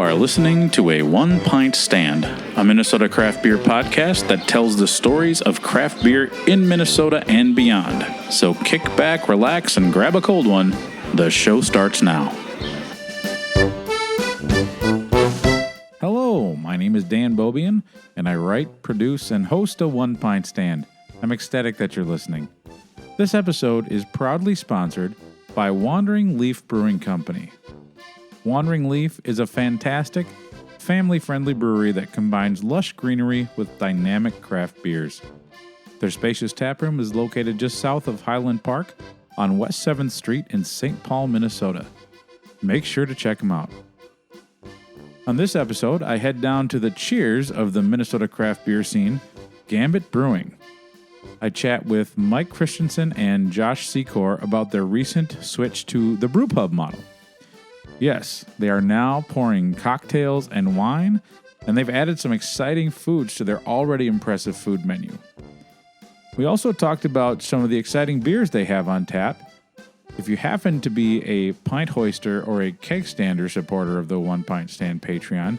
are listening to a One Pint Stand, a Minnesota craft beer podcast that tells the stories of craft beer in Minnesota and beyond. So kick back, relax, and grab a cold one. The show starts now. Hello, my name is Dan Bobian, and I write, produce, and host a One Pint Stand. I'm ecstatic that you're listening. This episode is proudly sponsored by Wandering Leaf Brewing Company. Wandering Leaf is a fantastic, family-friendly brewery that combines lush greenery with dynamic craft beers. Their spacious taproom is located just south of Highland Park on West 7th Street in St. Paul, Minnesota. Make sure to check them out. On this episode, I head down to the cheers of the Minnesota craft beer scene, Gambit Brewing. I chat with Mike Christensen and Josh Secor about their recent switch to the Brewpub model. Yes, they are now pouring cocktails and wine, and they've added some exciting foods to their already impressive food menu. We also talked about some of the exciting beers they have on tap. If you happen to be a pint hoister or a keg stander supporter of the One Pint Stand Patreon,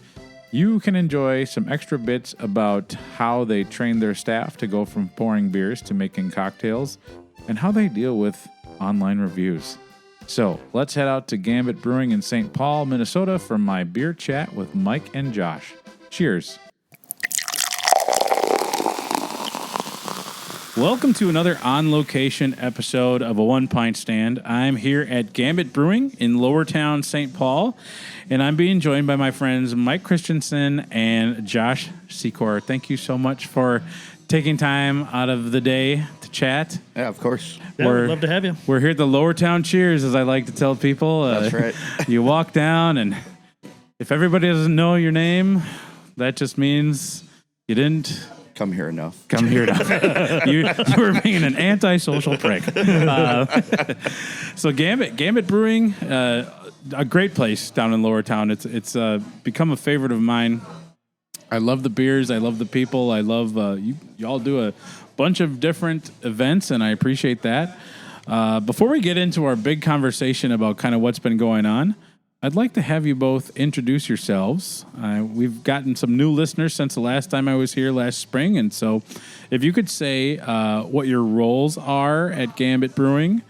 you can enjoy some extra bits about how they train their staff to go from pouring beers to making cocktails, and how they deal with online reviews. So let's head out to Gambit Brewing in St. Paul, Minnesota for my beer chat with Mike and Josh. Cheers. Welcome to another on-location episode of a One Pint Stand. I'm here at Gambit Brewing in Lowertown, St. Paul, and I'm being joined by my friends Mike Christensen and Josh Secor. Thank you so much for taking time out of the day to chat. Yeah, of course. Yeah, we'd love to have you. We're here at the Lowertown Cheers, as I like to tell people. That's right. You walk down, and if everybody doesn't know your name, that just means you didn't come here enough. You were being an antisocial prick. So Gambit Brewing, a great place down in Lowertown. It's become a favorite of mine. I love the beers. I love the people. I love you all do a bunch of different events, and I appreciate that. Before we get into our big conversation about kind of what's been going on, I'd like to have you both introduce yourselves. We've gotten some new listeners since the last time I was here last spring, and so if you could say what your roles are at Gambit Brewing,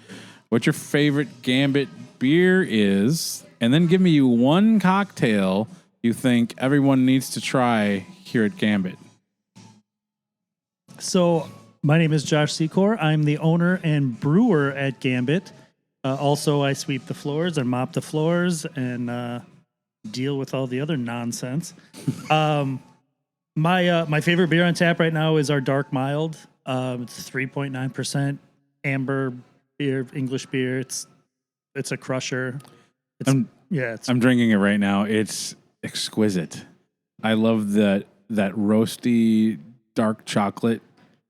what your favorite Gambit beer is, and then give me one cocktail you think everyone needs to try here at Gambit. So, my name is Josh Secor. I'm the owner and brewer at Gambit. Also, I sweep the floors and mop the floors and deal with all the other nonsense. My favorite beer on tap right now is our Dark Mild. It's 3.9% amber beer, English beer. It's a crusher. I'm drinking it right now. It's exquisite. I love that roasty dark chocolate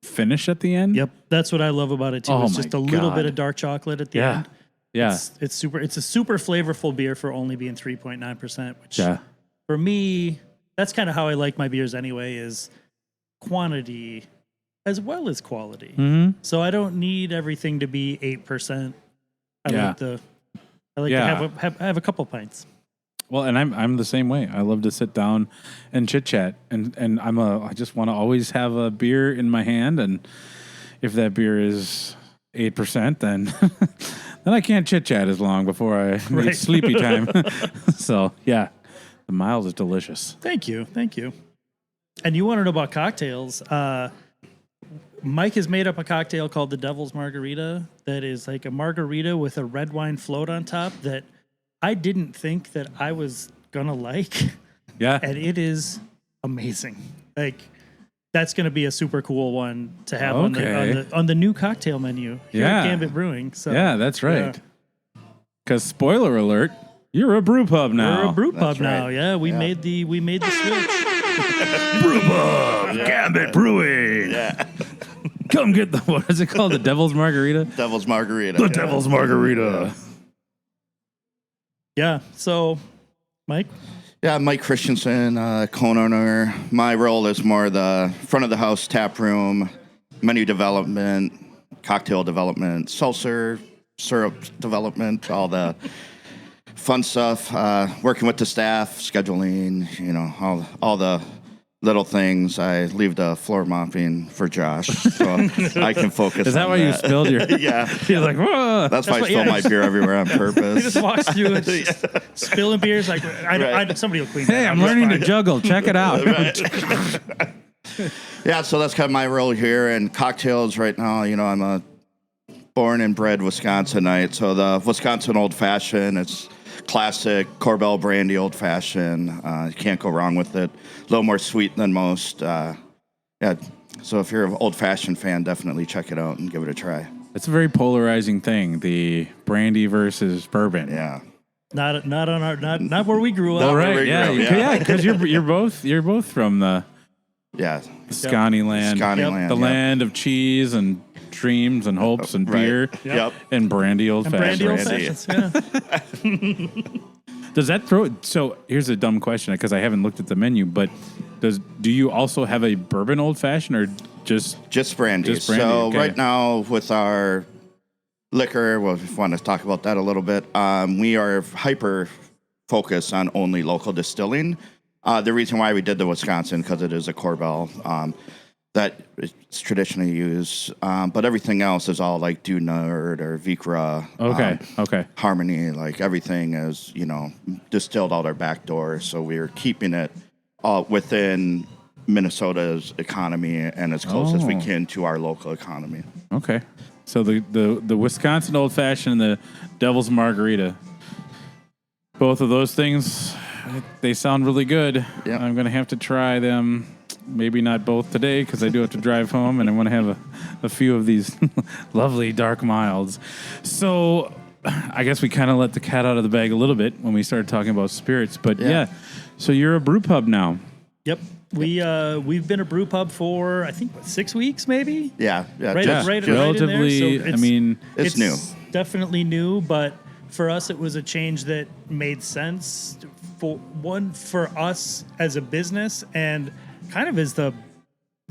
finish at the end. Yep, that's what I love about it too. Oh, it's just a little bit of dark chocolate at the end. Yeah, it's a super flavorful beer for only being 3.9%. Which for me, that's kind of how I like my beers anyway. Is quantity as well as quality. Mm-hmm. So I don't need everything to be 8%. I like to have a couple pints. Well, and I'm the same way. I love to sit down and chit chat, and I just want to always have a beer in my hand, and if that beer is 8%, then then I can't chit chat as long before it's sleepy time. So yeah, the Miles is delicious. Thank you. And you want to know about cocktails? Mike has made up a cocktail called the Devil's Margarita that is like a margarita with a red wine float on top that I didn't think that I was gonna like. Yeah. And it is amazing. Like, that's gonna be a super cool one to have on the new cocktail menu here at Gambit Brewing. So yeah, that's right. Because spoiler alert, you're a Brewpub now. We're a Brewpub now. Right. Yeah, we made the switch. Brewpub, Gambit Brewing. Yeah. Come get what is it called? The Devil's Margarita? Devil's Margarita. The Devil's Margarita. Yeah, so, Mike? Yeah, Mike Christensen, co-owner. My role is more the front of the house tap room, menu development, cocktail development, seltzer, syrup development, all the fun stuff. Working with the staff, scheduling, all the little things. I leave the floor mopping for Josh, so I can focus. Is that on why you spilled your? Yeah, You're like, whoa. that's why I spill my beer everywhere on He purpose. just walks through and spilling beers. Like, somebody will clean that. Hey, I'm learning to juggle. Check it out. Yeah, so that's kind of my role here. And cocktails right now, I'm a born and bred Wisconsinite. So the Wisconsin Old Fashioned, it's classic Corbel brandy Old Fashioned. You can't go wrong with it. A little more sweet than most. So if you're an Old Fashioned fan, definitely check it out and give it a try. It's a very polarizing thing, the brandy versus bourbon. Yeah. Not where we grew up. All right, where we yeah, grew up, yeah. because you're both from the Yeah. Scotty land, Scottyland, the yep. land of cheese and dreams and hopes and Right. beer, Yep. and brandy old Brandy old fashioned. fashions. Yeah. Does that throw? So here's a dumb question because I haven't looked at the menu, but do you also have a bourbon old fashioned or just brandy? Just brandy, So okay. right now with our liquor, well, if you want to talk about that a little bit, we are hyper focused on only local distilling. The reason why we did the Wisconsin, because it is a Corbel that it's traditionally used, but everything else is all like Do Nerd or Vikra. okay. Harmony, like everything is, distilled out our back door. So we're keeping it within Minnesota's economy and as close as we can to our local economy. Okay. So the Wisconsin old fashioned and the Devil's Margarita, both of those things, they sound really good. Yeah. I'm gonna have to try them. Maybe not both today because I do have to drive home and I want to have a few of these lovely dark milds. So I guess we kind of let the cat out of the bag a little bit when we started talking about spirits. But yeah, so you're a brew pub now. Yep. We've been a brew pub for I think 6 weeks maybe. Yeah. Right, just- right, just- Relatively, So I mean, It's new. Definitely new, but for us it was a change that made sense for us as a business and kind of as the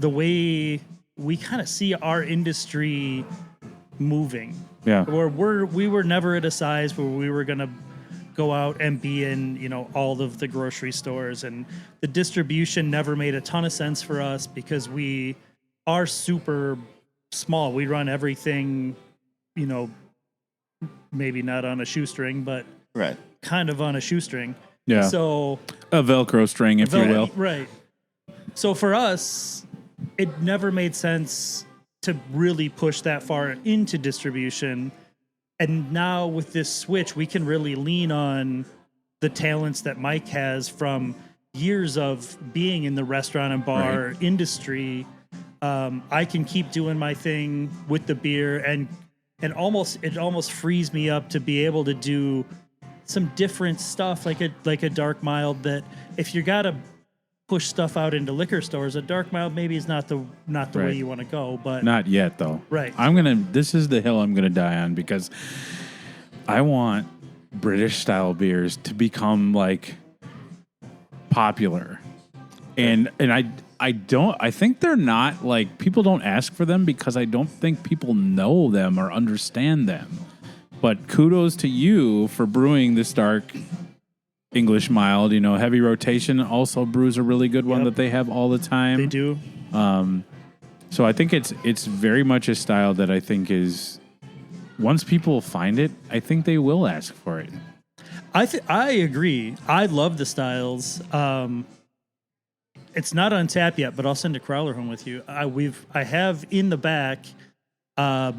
way we kind of see our industry moving. Yeah. We were never at a size where we were going to go out and be in, all of the grocery stores, and the distribution never made a ton of sense for us because we are super small. We run everything, maybe not on a shoestring, but Right. kind of on a shoestring. Yeah. So a Velcro string, if you will. Right. So for us, it never made sense to really push that far into distribution. And now with this switch, we can really lean on the talents that Mike has from years of being in the restaurant and bar industry. I can keep doing my thing with the beer, and it almost frees me up to be able to do some different stuff, like a dark mild. That if you gotta push stuff out into liquor stores, a dark mild maybe is not the way you want to go. But Not yet, though. Right. This is the hill I'm gonna die on because I want British style beers to become like popular, and I think they're not, like, people don't ask for them because I don't think people know them or understand them. But kudos to you for brewing this dark English mild. Heavy Rotation also brews a really good one that they have all the time. they do. So I think it's very much a style that I think is, once people find it, I think they will ask for it. I agree. I love the styles. It's not on tap yet, but I'll send a crowler home with you. I have in the back a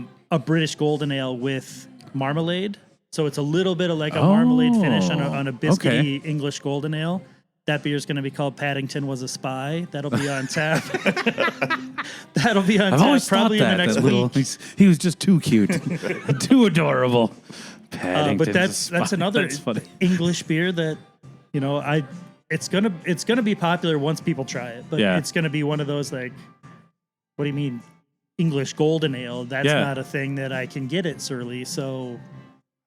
British Golden Ale with marmalade, so it's a little bit of like a marmalade finish on a biscuity English Golden Ale. That beer is going to be called Paddington Was a Spy. That'll be on tap. That'll be on I've tap always probably thought in the next that little, week. he was just too cute, too adorable. But that's another That's funny. English beer that it's gonna be popular once people try it. But Yeah. it's gonna be one of those like, what do you mean English Golden Ale? That's not a thing that I can get at Surly. So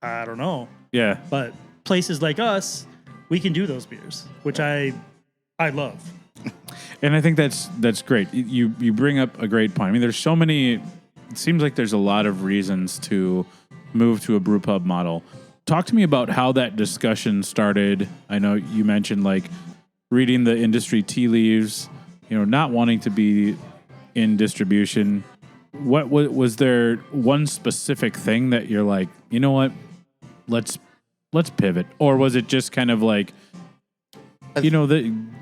I don't know. Yeah. But places like us, we can do those beers, which I love. And I think that's great. You bring up a great point. I mean, there's so many. It seems like there's a lot of reasons to move to a brew pub model. talk to me about how that discussion started. I know you mentioned like reading the industry tea leaves, not wanting to be in distribution. What was there one specific thing that you're like, you know what, let's pivot, or was it just kind of like,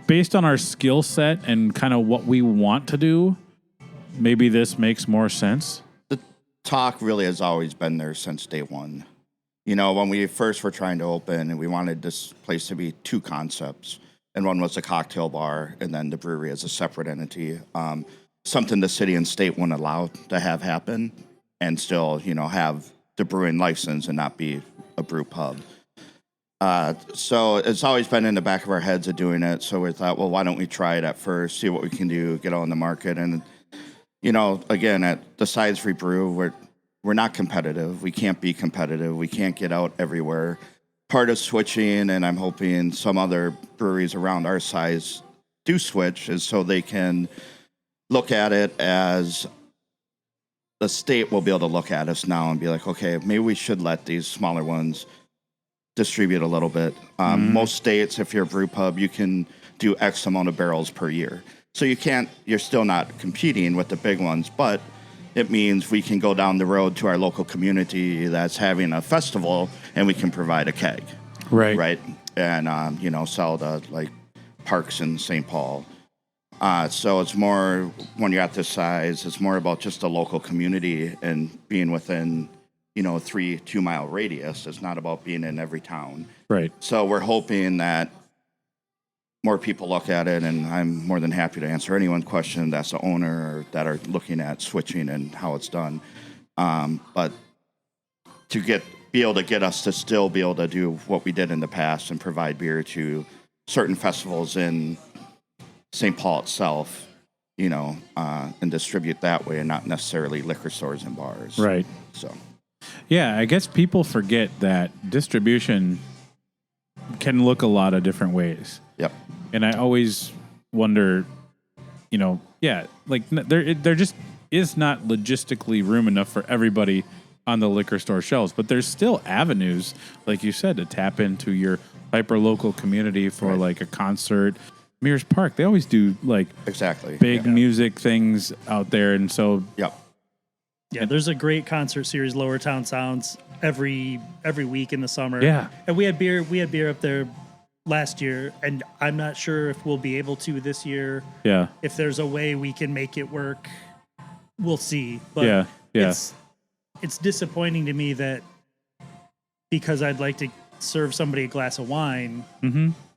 based on our skill set and kind of what we want to do, maybe this makes more sense? The talk really has always been there since day one. When we first were trying to open, and we wanted this place to be two concepts, and one was a cocktail bar, and then the brewery as a separate entity. Something the city and state wouldn't allow to have happen, and still, have the brewing license and not be a brew pub. So it's always been in the back of our heads of doing it. So we thought, well, why don't we try it at first, see what we can do, get on the market. And, again, at the size we brew, we're not competitive. We can't be competitive. We can't get out everywhere. Part of switching, and I'm hoping some other breweries around our size do switch, is so they can look at it as the state will be able to look at us now and be like, okay, maybe we should let these smaller ones distribute a little bit. Most states, if you're a brew pub, you can do X amount of barrels per year. So you're still not competing with the big ones, but it means we can go down the road to our local community that's having a festival, and we can provide a keg. Right. And, sell to like parks in St. Paul. So it's more, when you're at this size, it's more about just the local community and being within, 2 mile radius. It's not about being in every town. Right. So we're hoping that more people look at it, and I'm more than happy to answer anyone's question that's the owner or that are looking at switching and how it's done. But to be able to get us to still be able to do what we did in the past and provide beer to certain festivals in St. Paul itself, and distribute that way, and not necessarily liquor stores and bars. Right. So, yeah, I guess people forget that distribution can look a lot of different ways. Yep. And I always wonder, there just is not logistically room enough for everybody on the liquor store shelves, but there's still avenues, like you said, to tap into your hyper local community for like a concert. Mears Park, they always do like big music things out there, and so yeah, there's a great concert series, Lower Town Sounds, every week in the summer. Yeah, and we had beer up there last year, and I'm not sure if we'll be able to this year. Yeah, if there's a way we can make it work, we'll see. But it's disappointing to me that because I'd like to serve somebody a glass of wine,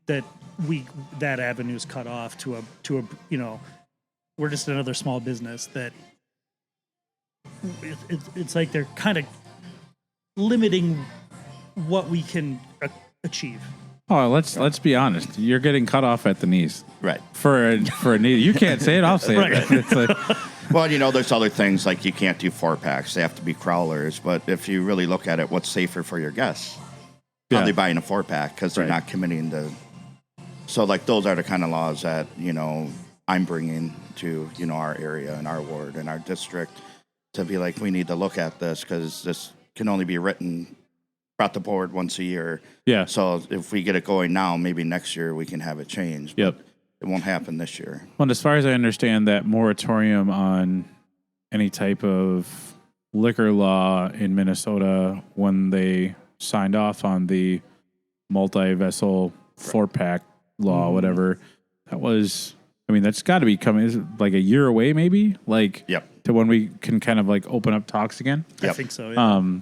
that avenue's cut off to a we're just another small business that it's like they're kind of limiting what we can achieve. Oh, let's be honest. You're getting cut off at the knees, right? For a knee, you can't say it. I'll say it. It's like, well, there's other things like you can't do 4-packs; they have to be crowlers. But if you really look at it, what's safer for your guests? Probably buying a 4-pack because they're not committing to. So, like, those are the kind of laws that I'm bringing to our area and our ward and our district to be like, we need to look at this because this can only be brought to board once a year. Yeah. So if we get it going now, maybe next year we can have it changed. Yep. But it won't happen this year. Well, as far as I understand, that moratorium on any type of liquor law in Minnesota, when they signed off on the multi-vessel 4-pack law, whatever, that's got to be coming. Is it like a year away, maybe? Like, to when we can kind of like open up talks again? I think so. Yeah.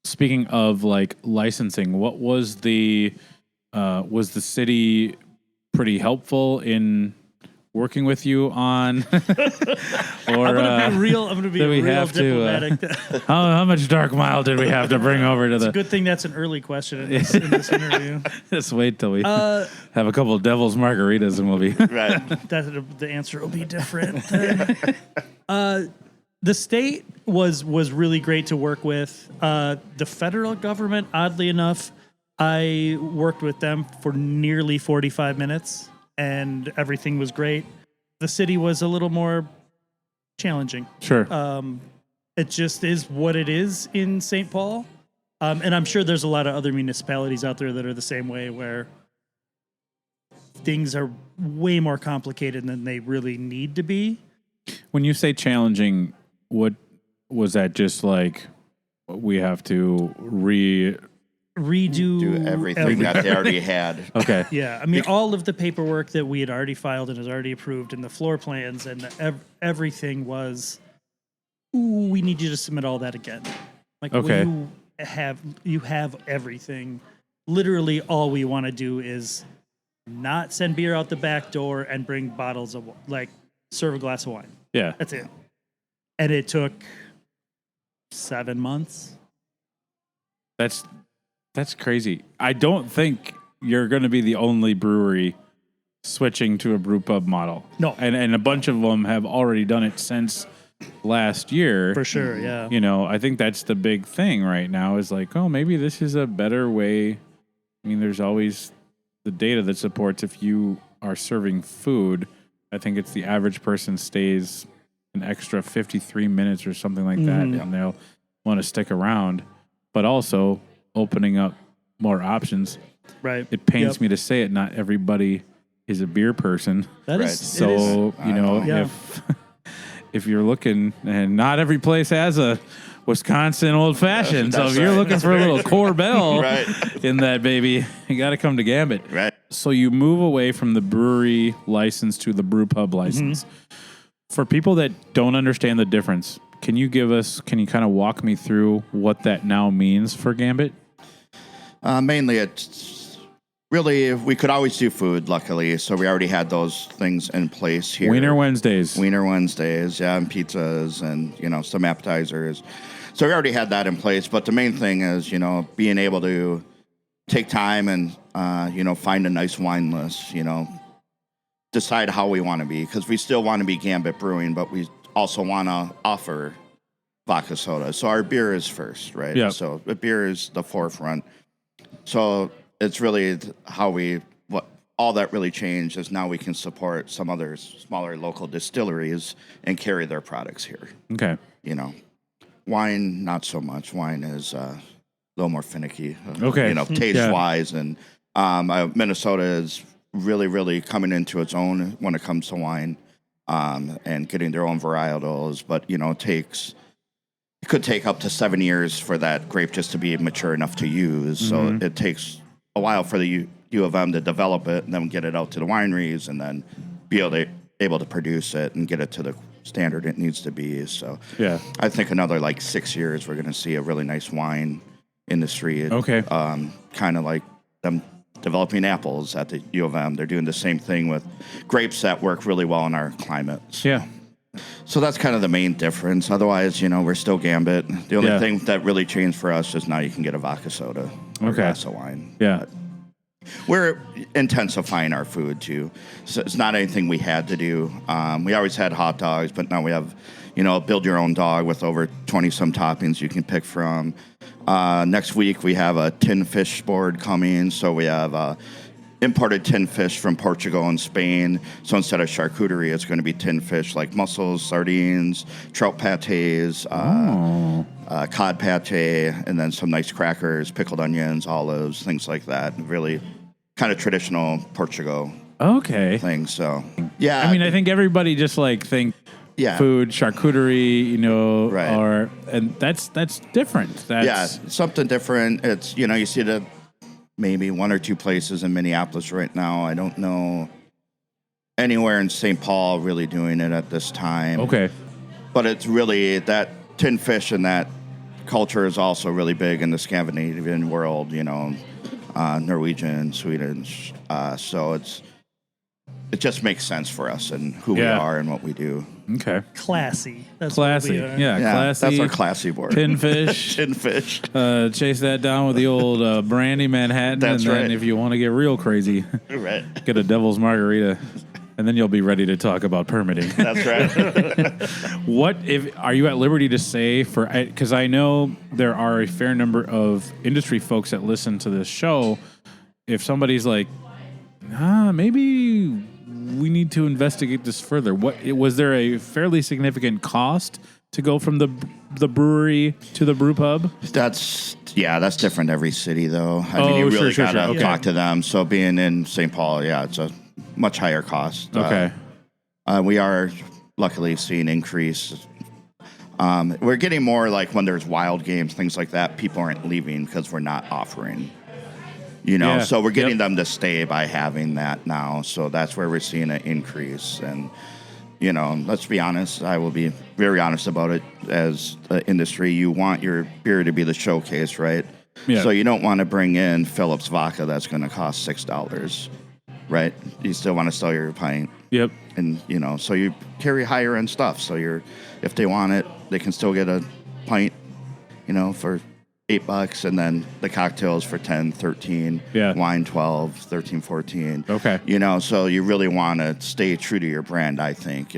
Speaking of like licensing, what was the city pretty helpful in working with you on? Or I'm gonna be real diplomatic. How much dark mile did we have to bring over to It's a good thing that's an early question in this interview. Just wait till we have a couple of devil's margaritas and we'll be right. The answer will be different. The state was really great to work with. The federal government, oddly enough, I worked with them for nearly 45 minutes, and everything was great. The city was a little more challenging. Sure. It just is what it is in St. Paul. And I'm sure there's a lot of other municipalities out there that are the same way, where things are way more complicated than they really need to be. When you say challenging, what was that? Just like we have to redo everything that they already had. Okay. Yeah, I mean, all of the paperwork that we had already filed and is already approved, and the floor plans and everything was, ooh, we need you to submit all that again. Like, okay, you have everything. Literally, all we want to do is not send beer out the back door and bring bottles of, like, serve a glass of wine. Yeah, That's it. And it took 7 months. That's crazy. I don't think you're going to be the only brewery switching to a brewpub model. No. And a bunch of them have already done it since last year. For sure, yeah. You know, I think that's the big thing right now is like, oh, maybe this is a better way. I mean, there's always the data that supports if you are serving food, I think it's the average person stays an extra 53 minutes or something like that, and they'll want to stick around. But also opening up more options. Right. It pains me to say it. Not everybody is a beer person. That Right. is So, you know, Yeah. if you're looking, and not every place has a Wisconsin old fashioned. So if you're right. looking for a little Corbel Right. in that baby, you got to come to Gambit. Right. So you move away from the brewery license to the brewpub license. For people that don't understand the difference, can you kind of walk me through what that now means for Gambit? Mainly, it's really, we could always do food, luckily. So we already had those things in place here. Wiener Wednesdays. Wiener Wednesdays, yeah, and pizzas and, you know, some appetizers. So we already had that in place. But the main thing is, you know, being able to take time and, you know, find a nice wine list, you know, decide how we want to be. Because we still want to be Gambit Brewing, but we also want to offer vodka soda. So our beer is first, right? Yeah. So the beer is the forefront. So it's really all that really changed is now we can support some other smaller local distilleries and carry their products here. Okay. You know, wine, not so much. Wine is a little more finicky, Okay. you know, taste-wise. And Minnesota is really, really coming into its own when it comes to wine and getting their own varietals. But, you know, it could take up to 7 years for that grape just to be mature enough to use. So it takes a while for the U of M to develop it and then get it out to the wineries and then be able to produce it and get it to the standard it needs to be. So Yeah. I think another like 6 years, we're going to see a really nice wine industry. Okay. Kind of like them developing apples at the U of M. They're doing the same thing with grapes that work really well in our climate. Yeah. So that's kind of the main difference. Otherwise, you know, we're still Gambit. The only Yeah. thing that really changed for us is now you can get a vodka soda or a Okay. glass of wine. Yeah. But we're intensifying our food, too. So it's not anything we had to do. We always had hot dogs, but now we have, you know, build your own dog with over 20-some toppings you can pick from. Next week, we have a tin fish board coming. So we have imported tin fish from Portugal and Spain. So instead of charcuterie, it's going to be tin fish like mussels, sardines, trout pates, cod pate, and then some nice crackers, pickled onions, olives, things like that. Really kind of traditional Portugal Okay. thing. So, yeah. I mean, I think everybody just like think yeah. food, charcuterie, you know, Right. and that's different. That's, Yeah, something different. It's, you know, you see the maybe one or two places in Minneapolis right now. I don't know anywhere in St. Paul really doing it at this time. Okay. But it's really that tin fish and that culture is also really big in the Scandinavian world, you know, Norwegian, Sweden. So it just makes sense for us and who we Yeah. are and what we do. Okay. Classy. That's Classy. What we are. Yeah, classy. That's our classy board. Tin fish. Tin fish. Chase that down with the old brandy Manhattan. That's and then right. if you want to get real crazy, Right. get a devil's margarita. And then you'll be ready to talk about permitting. That's right. Are you at liberty to say because I know there are a fair number of industry folks that listen to this show. If somebody's like, maybe we need to investigate this further. Was there a fairly significant cost to go from the brewery to the brew pub? That's different every city though. I mean, you really sure. gotta Okay. talk to them. So being in St. Paul, it's a much higher cost. Okay. We are luckily seeing increase. We're getting more like when there's wild games, things like that. People aren't leaving because we're not offering. Yeah. So we're getting Yep. them to stay by having that now. So that's where we're seeing an increase. And let's be honest. I will be very honest about it. As an industry, you want your beer to be the showcase, right? Yeah. So you don't want to bring in Phillips vodka that's going to cost $6, right? You still want to sell your pint. Yep. And, so you carry higher end stuff. So if they want it, they can still get a pint, for $8, and then the cocktails for 10, 13, Yeah. wine 12, 13, 14. Okay. So you really want to stay true to your brand, I think.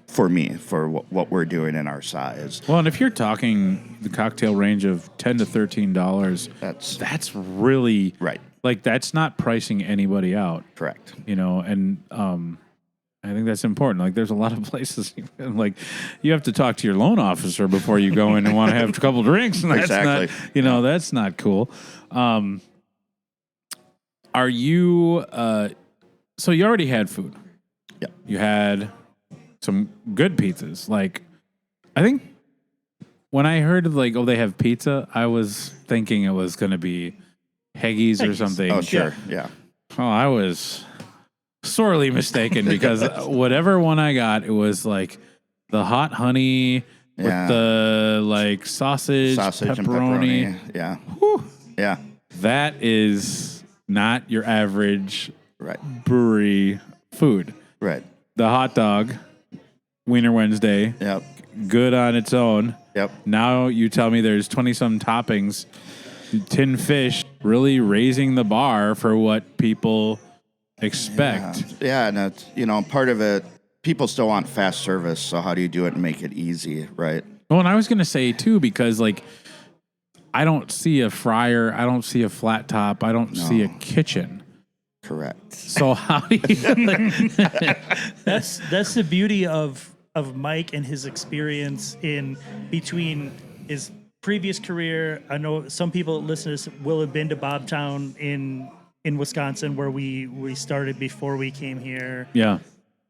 For me, for what we're doing in our size. Well, and if you're talking the cocktail range of $10 to $13, that's really Right. Like that's not pricing anybody out. Correct. And I think that's important. Like, there's a lot of places, like, you have to talk to your loan officer before you go in and want to have a couple drinks. And that's Exactly. not, that's not cool. Are you, so you already had food. Yeah. You had some good pizzas. Like, I think when I heard, like, they have pizza, I was thinking it was going to be Heggies or something. Oh, sure. Yeah. Oh, I was sorely mistaken because whatever one I got, it was like the hot honey with the like sausage and pepperoni. Yeah. Whew. Yeah. That is not your average Right. brewery food. Right. The hot dog, Wiener Wednesday, Yep. good on its own. Yep. Now you tell me there's 20-some toppings, tin fish, really raising the bar for what people expect. Yeah, and it's, part of it, people still want fast service, so how do you do it and make it easy, right? Well, and I was going to say, too, because, like, I don't see a fryer, I don't see a flat top, I don't see a kitchen. Correct. So how do you... That's the beauty of Mike and his experience in between his previous career. I know some people that listen to this will have been to Bobtown in Wisconsin, where we started before we came here. Yeah.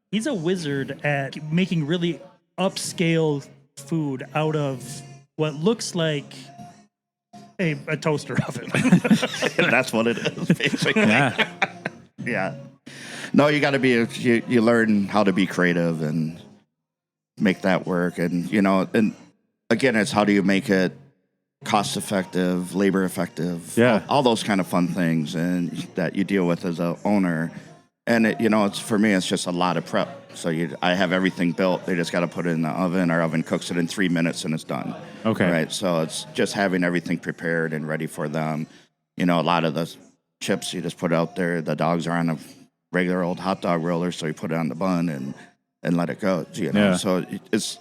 He's a wizard at making really upscale food out of what looks like a toaster oven. That's what it is, basically. Yeah. Yeah. No, you got to be, you learn how to be creative and make that work. And, and again, it's how do you make it cost effective, labor effective, all those kind of fun things and that you deal with as a owner. And it's for me, it's just a lot of prep. So I have everything built. They just got to put it in the oven. Our oven cooks it in 3 minutes and it's done. Okay. Right. So it's just having everything prepared and ready for them. A lot of the chips you just put out there. The dogs are on a regular old hot dog roller, so you put it on the bun and let it go. Yeah. So it's.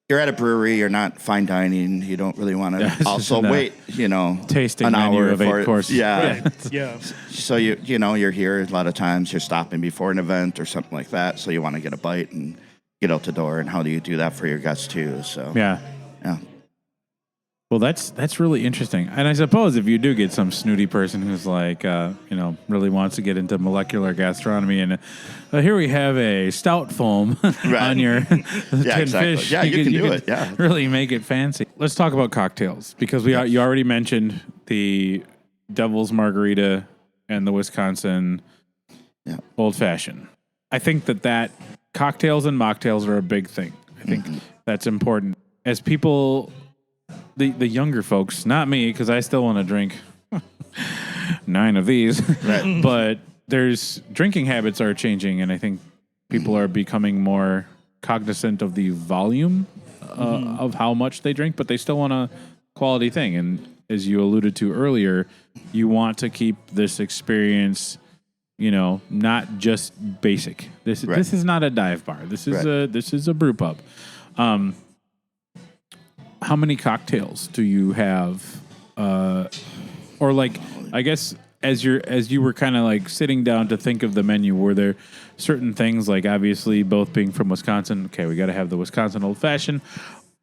You're at a brewery. You're not fine dining. You don't really want to also wait. Tasting an menu hour of 8 courses. Yeah. Yeah. So you're here a lot of times. You're stopping before an event or something like that. So you want to get a bite and get out the door. And how do you do that for your guests too? So Yeah. Well, that's really interesting. And I suppose if you do get some snooty person who's like, really wants to get into molecular gastronomy, and here we have a stout foam on your tin exactly. fish. Yeah, you can do it. Yeah. Really make it fancy. Let's talk about cocktails because you already mentioned the Devil's Margarita and the Wisconsin Old Fashioned. I think that cocktails and mocktails are a big thing. I think that's important. As people... The younger folks, not me, because I still want to drink 9 of these. Right. But drinking habits are changing, and I think people are becoming more cognizant of the volume of how much they drink, but they still want a quality thing. And as you alluded to earlier, you want to keep this experience, not just basic. This is not a dive bar. This is a brew pub. How many cocktails do you have? Or like, I guess as you were kind of like sitting down to think of the menu, were there certain things like obviously both being from Wisconsin? Okay, we got to have the Wisconsin Old Fashioned.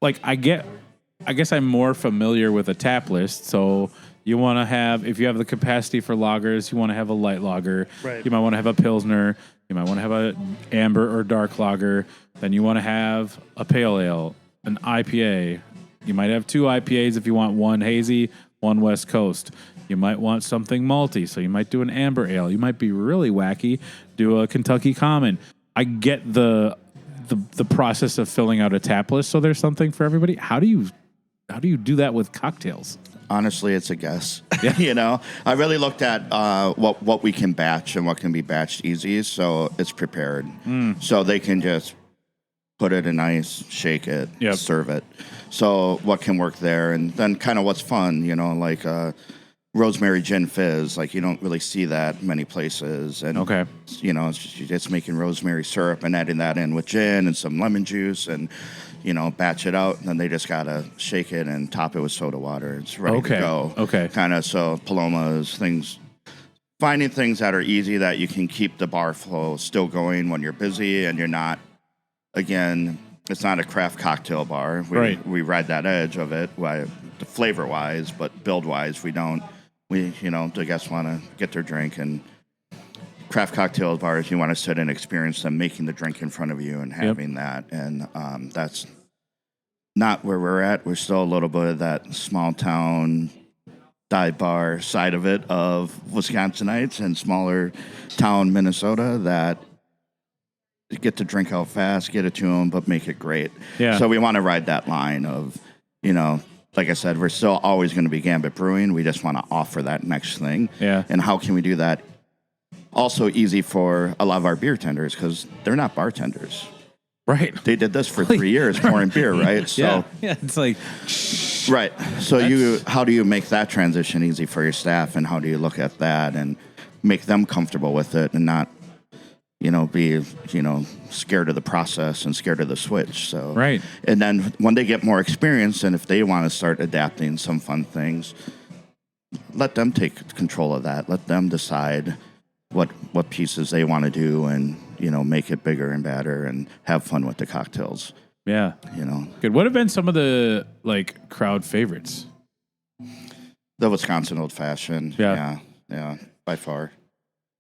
like I guess I'm more familiar with a tap list. So you want to have, if you have the capacity for lagers, you want to have a light lager. Right. You might want to have a Pilsner. You might want to have a amber or dark lager. Then you want to have a pale ale, an IPA. You might have 2 IPAs if you want one hazy, one West Coast. You might want something malty, so you might do an amber ale. You might be really wacky, do a Kentucky Common. I get the process of filling out a tap list, so there's something for everybody. How do you do that with cocktails? Honestly, it's a guess. Yeah. You know, I really looked at what we can batch and what can be batched easy, so it's prepared. So they can just put it in ice, shake it, Yep. serve it. So what can work there, and then kind of what's fun, you know, like rosemary gin fizz. Like you don't really see that many places, and Okay. you know, it's just making rosemary syrup and adding that in with gin and some lemon juice and. You know, batch it out, and then they just gotta shake it and top it with soda water. It's ready to go. Okay. Kind of so Palomas, things, finding things that are easy that you can keep the bar flow still going when you're busy and you're not. Again, it's not a craft cocktail bar. We ride that edge of it, flavor wise, but build wise, we don't. The guests want to get their drink, and craft cocktail bars, you want to sit and experience them making the drink in front of you and having that. And that's not where we're at. We're still a little bit of that small town dive bar side of it of Wisconsinites and smaller town Minnesota that get to drink out fast, get it to them, but make it great. Yeah. So we want to ride that line of, like I said, we're still always going to be Gambit Brewing. We just want to offer that next thing. Yeah. And how can we do that? Also easy for a lot of our beer tenders because they're not bartenders. Right. They did this for 3 years pouring beer, right? So, yeah. It's like, right. So how do you make that transition easy for your staff, and how do you look at that and make them comfortable with it and not, be, scared of the process and scared of the switch. So, right. And then when they get more experience, and if they want to start adapting some fun things, let them take control of that. Let them decide what pieces they want to do and, make it bigger and better and have fun with the cocktails. Yeah. Good. What have been some of the crowd favorites? The Wisconsin Old Fashioned. Yeah. Yeah, by far.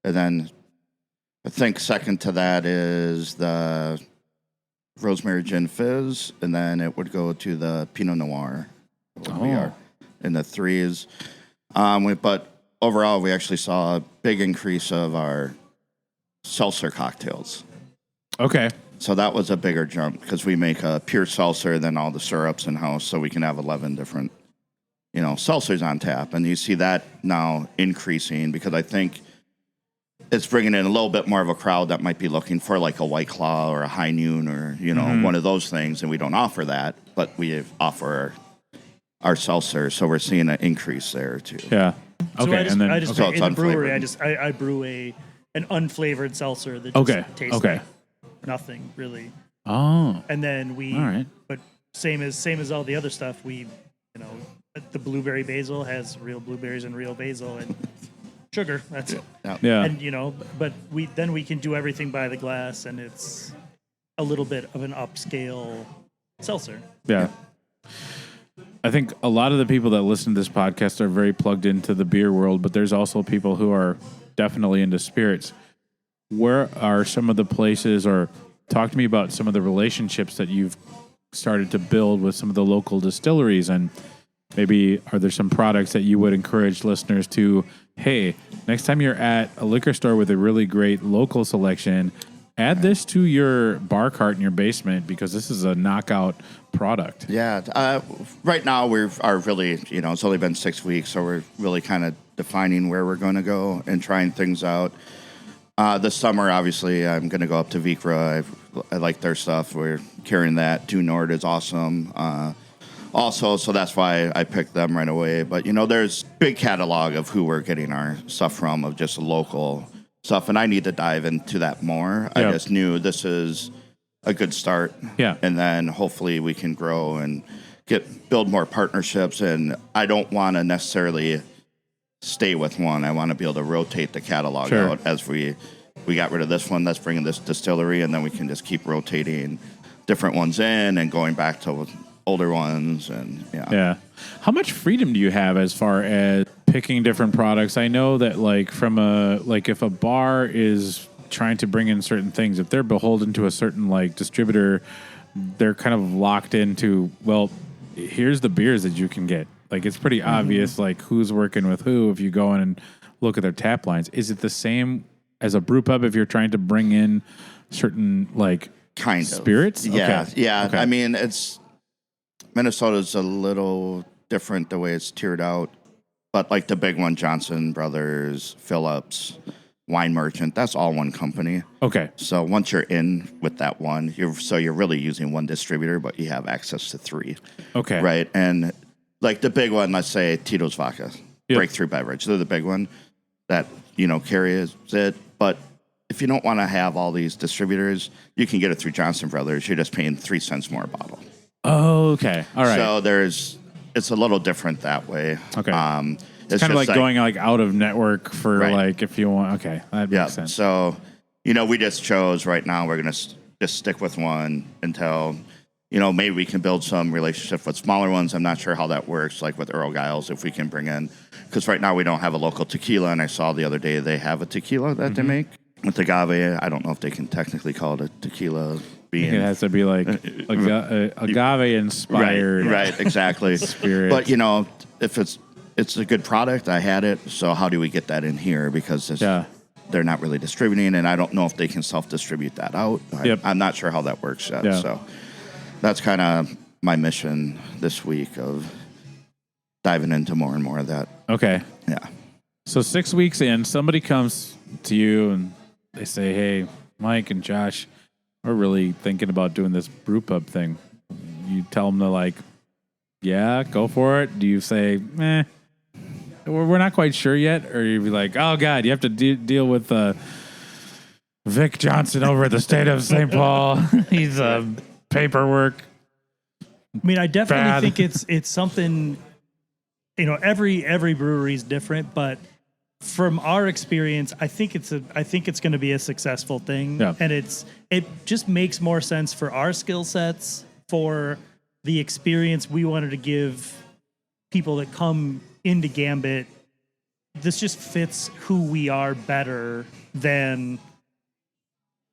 And then I think second to that is the Rosemary Gin Fizz, and then it would go to the Pinot Noir. We are in the threes. But overall, we actually saw a big increase of our seltzer cocktails. Okay. So that was a bigger jump because we make a pure seltzer and then all the syrups in-house, so we can have 11 different, seltzers on tap. And you see that now increasing because I think it's bringing in a little bit more of a crowd that might be looking for like a White Claw or a High Noon or, one of those things. And we don't offer that, but we offer our seltzer. So we're seeing an increase there too. Yeah. Okay. So I So it's in the brewery, unflavored. I brew an unflavored seltzer that just tastes like nothing really. Oh. And then All right. but same as all the other stuff, the blueberry basil has real blueberries and real basil and sugar. That's it. Yeah. And but we can do everything by the glass, and it's a little bit of an upscale seltzer. Yeah. I think a lot of the people that listen to this podcast are very plugged into the beer world, but there's also people who are definitely into spirits. Where are some of the places, or talk to me about some of the relationships that you've started to build with some of the local distilleries, and maybe are there some products that you would encourage listeners to, hey, next time you're at a liquor store with a really great local selection, add this to your bar cart in your basement because this is a knockout product. Yeah. Right now we are really, it's only been 6 weeks, so we're really kind of defining where we're going to go and trying things out. This summer, obviously, I'm going to go up to Vikra. I like their stuff. We're carrying that. Due Nord is awesome. Also, so that's why I picked them right away. But, there's big catalog of who we're getting our stuff from, of just local stuff, and I need to dive into that more. Yeah. I just knew this is a good start. Yeah. And then hopefully we can grow and build more partnerships. And I don't want to necessarily stay with one. I want to be able to rotate the catalog out as we got rid of this one. Let's bring in this distillery, and then we can just keep rotating different ones in and going back to older ones, and Yeah. How much freedom do you have as far as picking different products? I know that if a bar is trying to bring in certain things, if they're beholden to a certain distributor, they're kind of locked into, well, here's the beers that you can get. Like, it's pretty obvious who's working with who if you go in and look at their tap lines. Is it the same as a brew pub if you're trying to bring in certain kind of spirits? Yeah, Okay. yeah. Okay. I mean, Minnesota's a little different the way it's tiered out, but the big one, Johnson Brothers, Phillips, Wine Merchant, that's all one company. Okay. So once you're in with that one, you're really using one distributor, but you have access to 3. Okay. Right, and the big one, let's say Tito's Vodka, Yep. Breakthrough Beverage, they're the big one that carries it, but if you don't want to have all these distributors, you can get it through Johnson Brothers. You're just paying 3 cents more a bottle. Oh, okay. All right. So it's a little different that way. Okay. It's kind of just going out of network for Right. if you want. Okay, that makes sense. So, we just chose right now we're going to just stick with one until, maybe we can build some relationship with smaller ones. I'm not sure how that works, with Earl Giles, if we can bring in, because right now we don't have a local tequila, and I saw the other day they have a tequila that they make with agave. I don't know if they can technically call it a tequila. I think it has to be agave inspired. Right, exactly. Spirit. But if it's a good product, I had it. So how do we get that in here? Because they're not really distributing, and I don't know if they can self-distribute that out. I'm not sure how that works yet. Yeah. So that's kind of my mission this week of diving into more and more of that. Okay. Yeah. So 6 weeks in, somebody comes to you and they say, "Hey, Mike and Josh, we're really thinking about doing this brew pub thing." You tell them to yeah, go for it. Do you say, we're not quite sure yet? Or you be like, oh, God, you have to deal with Vic Johnson over at the state of St. Paul. He's paperwork. I mean, I definitely Bad. think it's something. Every brewery is different, but from our experience, I think it's going to be a successful thing, Yeah. and it just makes more sense for our skill sets, for the experience we wanted to give people that come into Gambit. This just fits who we are better than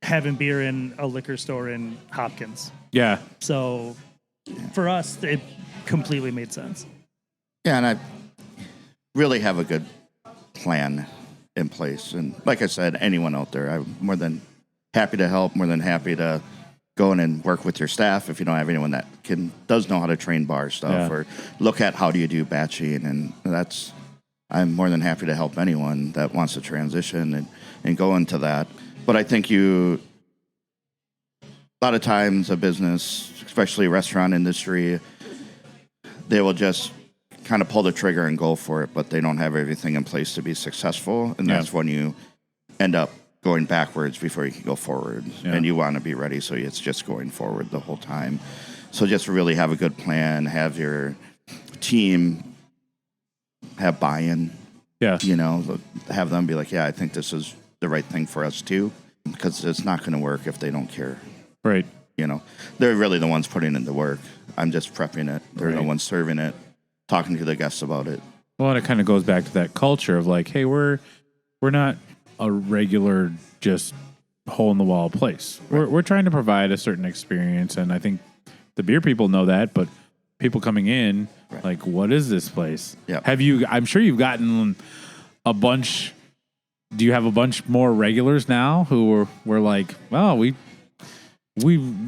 having beer in a liquor store in Hopkins. Yeah. So for us, it completely made sense. Yeah, and I really have a good plan in place. And like I said, anyone out there, I'm more than happy to help, more than happy to go in and work with your staff if you don't have anyone that does know how to train bar stuff or look at how do you do batching. And I'm more than happy to help anyone that wants to transition and go into that. But I think a lot of times a business, especially restaurant industry, they will just kind of pull the trigger and go for it, but they don't have everything in place to be successful. And that's when you end up going backwards before you can go forward. Yeah. And you want to be ready, so it's just going forward the whole time. So just really have a good plan, have your team have buy-in. Yeah. Have them be like, yeah, I think this is the right thing for us too, because it's not going to work if they don't care. Right. They're really the ones putting in the work. I'm just prepping it. They're the Right. ones serving it, talking to the guests about it. Well, and it kind of goes back to that culture of hey, we're not a regular just hole in the wall place. Right. We're trying to provide a certain experience, and I think the beer people know that, but people coming in, what is this place? Yeah. I'm sure you've gotten a bunch. Do you have a bunch more regulars now who were like, well, we've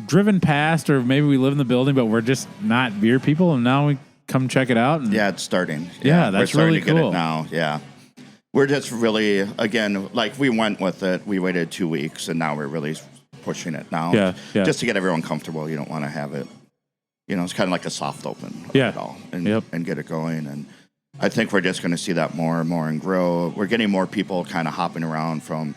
driven past, or maybe we live in the building, but we're just not beer people, and now we come check it out? And Yeah, it's starting. Yeah, that's we're starting really to get cool. it now. Yeah. We're just really, again, we went with it. We waited 2 weeks, and now we're really pushing it now. Yeah. Just to get everyone comfortable. You don't want to have it, it's kind of like a soft open of Yeah. it all and get it going. And I think we're just going to see that more and more and grow. We're getting more people kind of hopping around from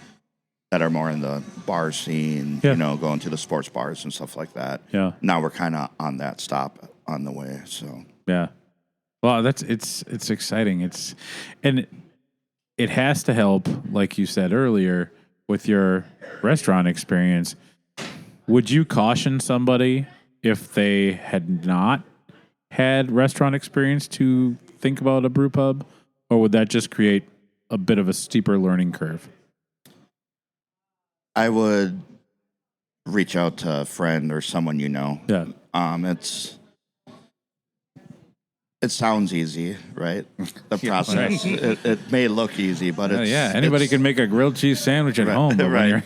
that are more in the bar scene, going to the sports bars and stuff like that. Yeah. Now we're kind of on that stop on the way. So Yeah. Well, it's exciting. And it has to help, like you said earlier, with your restaurant experience. Would you caution somebody if they had not had restaurant experience to think about a brew pub, or would that just create a bit of a steeper learning curve? I would reach out to a friend or someone you know. Yeah. It sounds easy, right? The process. It may look easy, but it's anybody can make a grilled cheese sandwich at home. But right.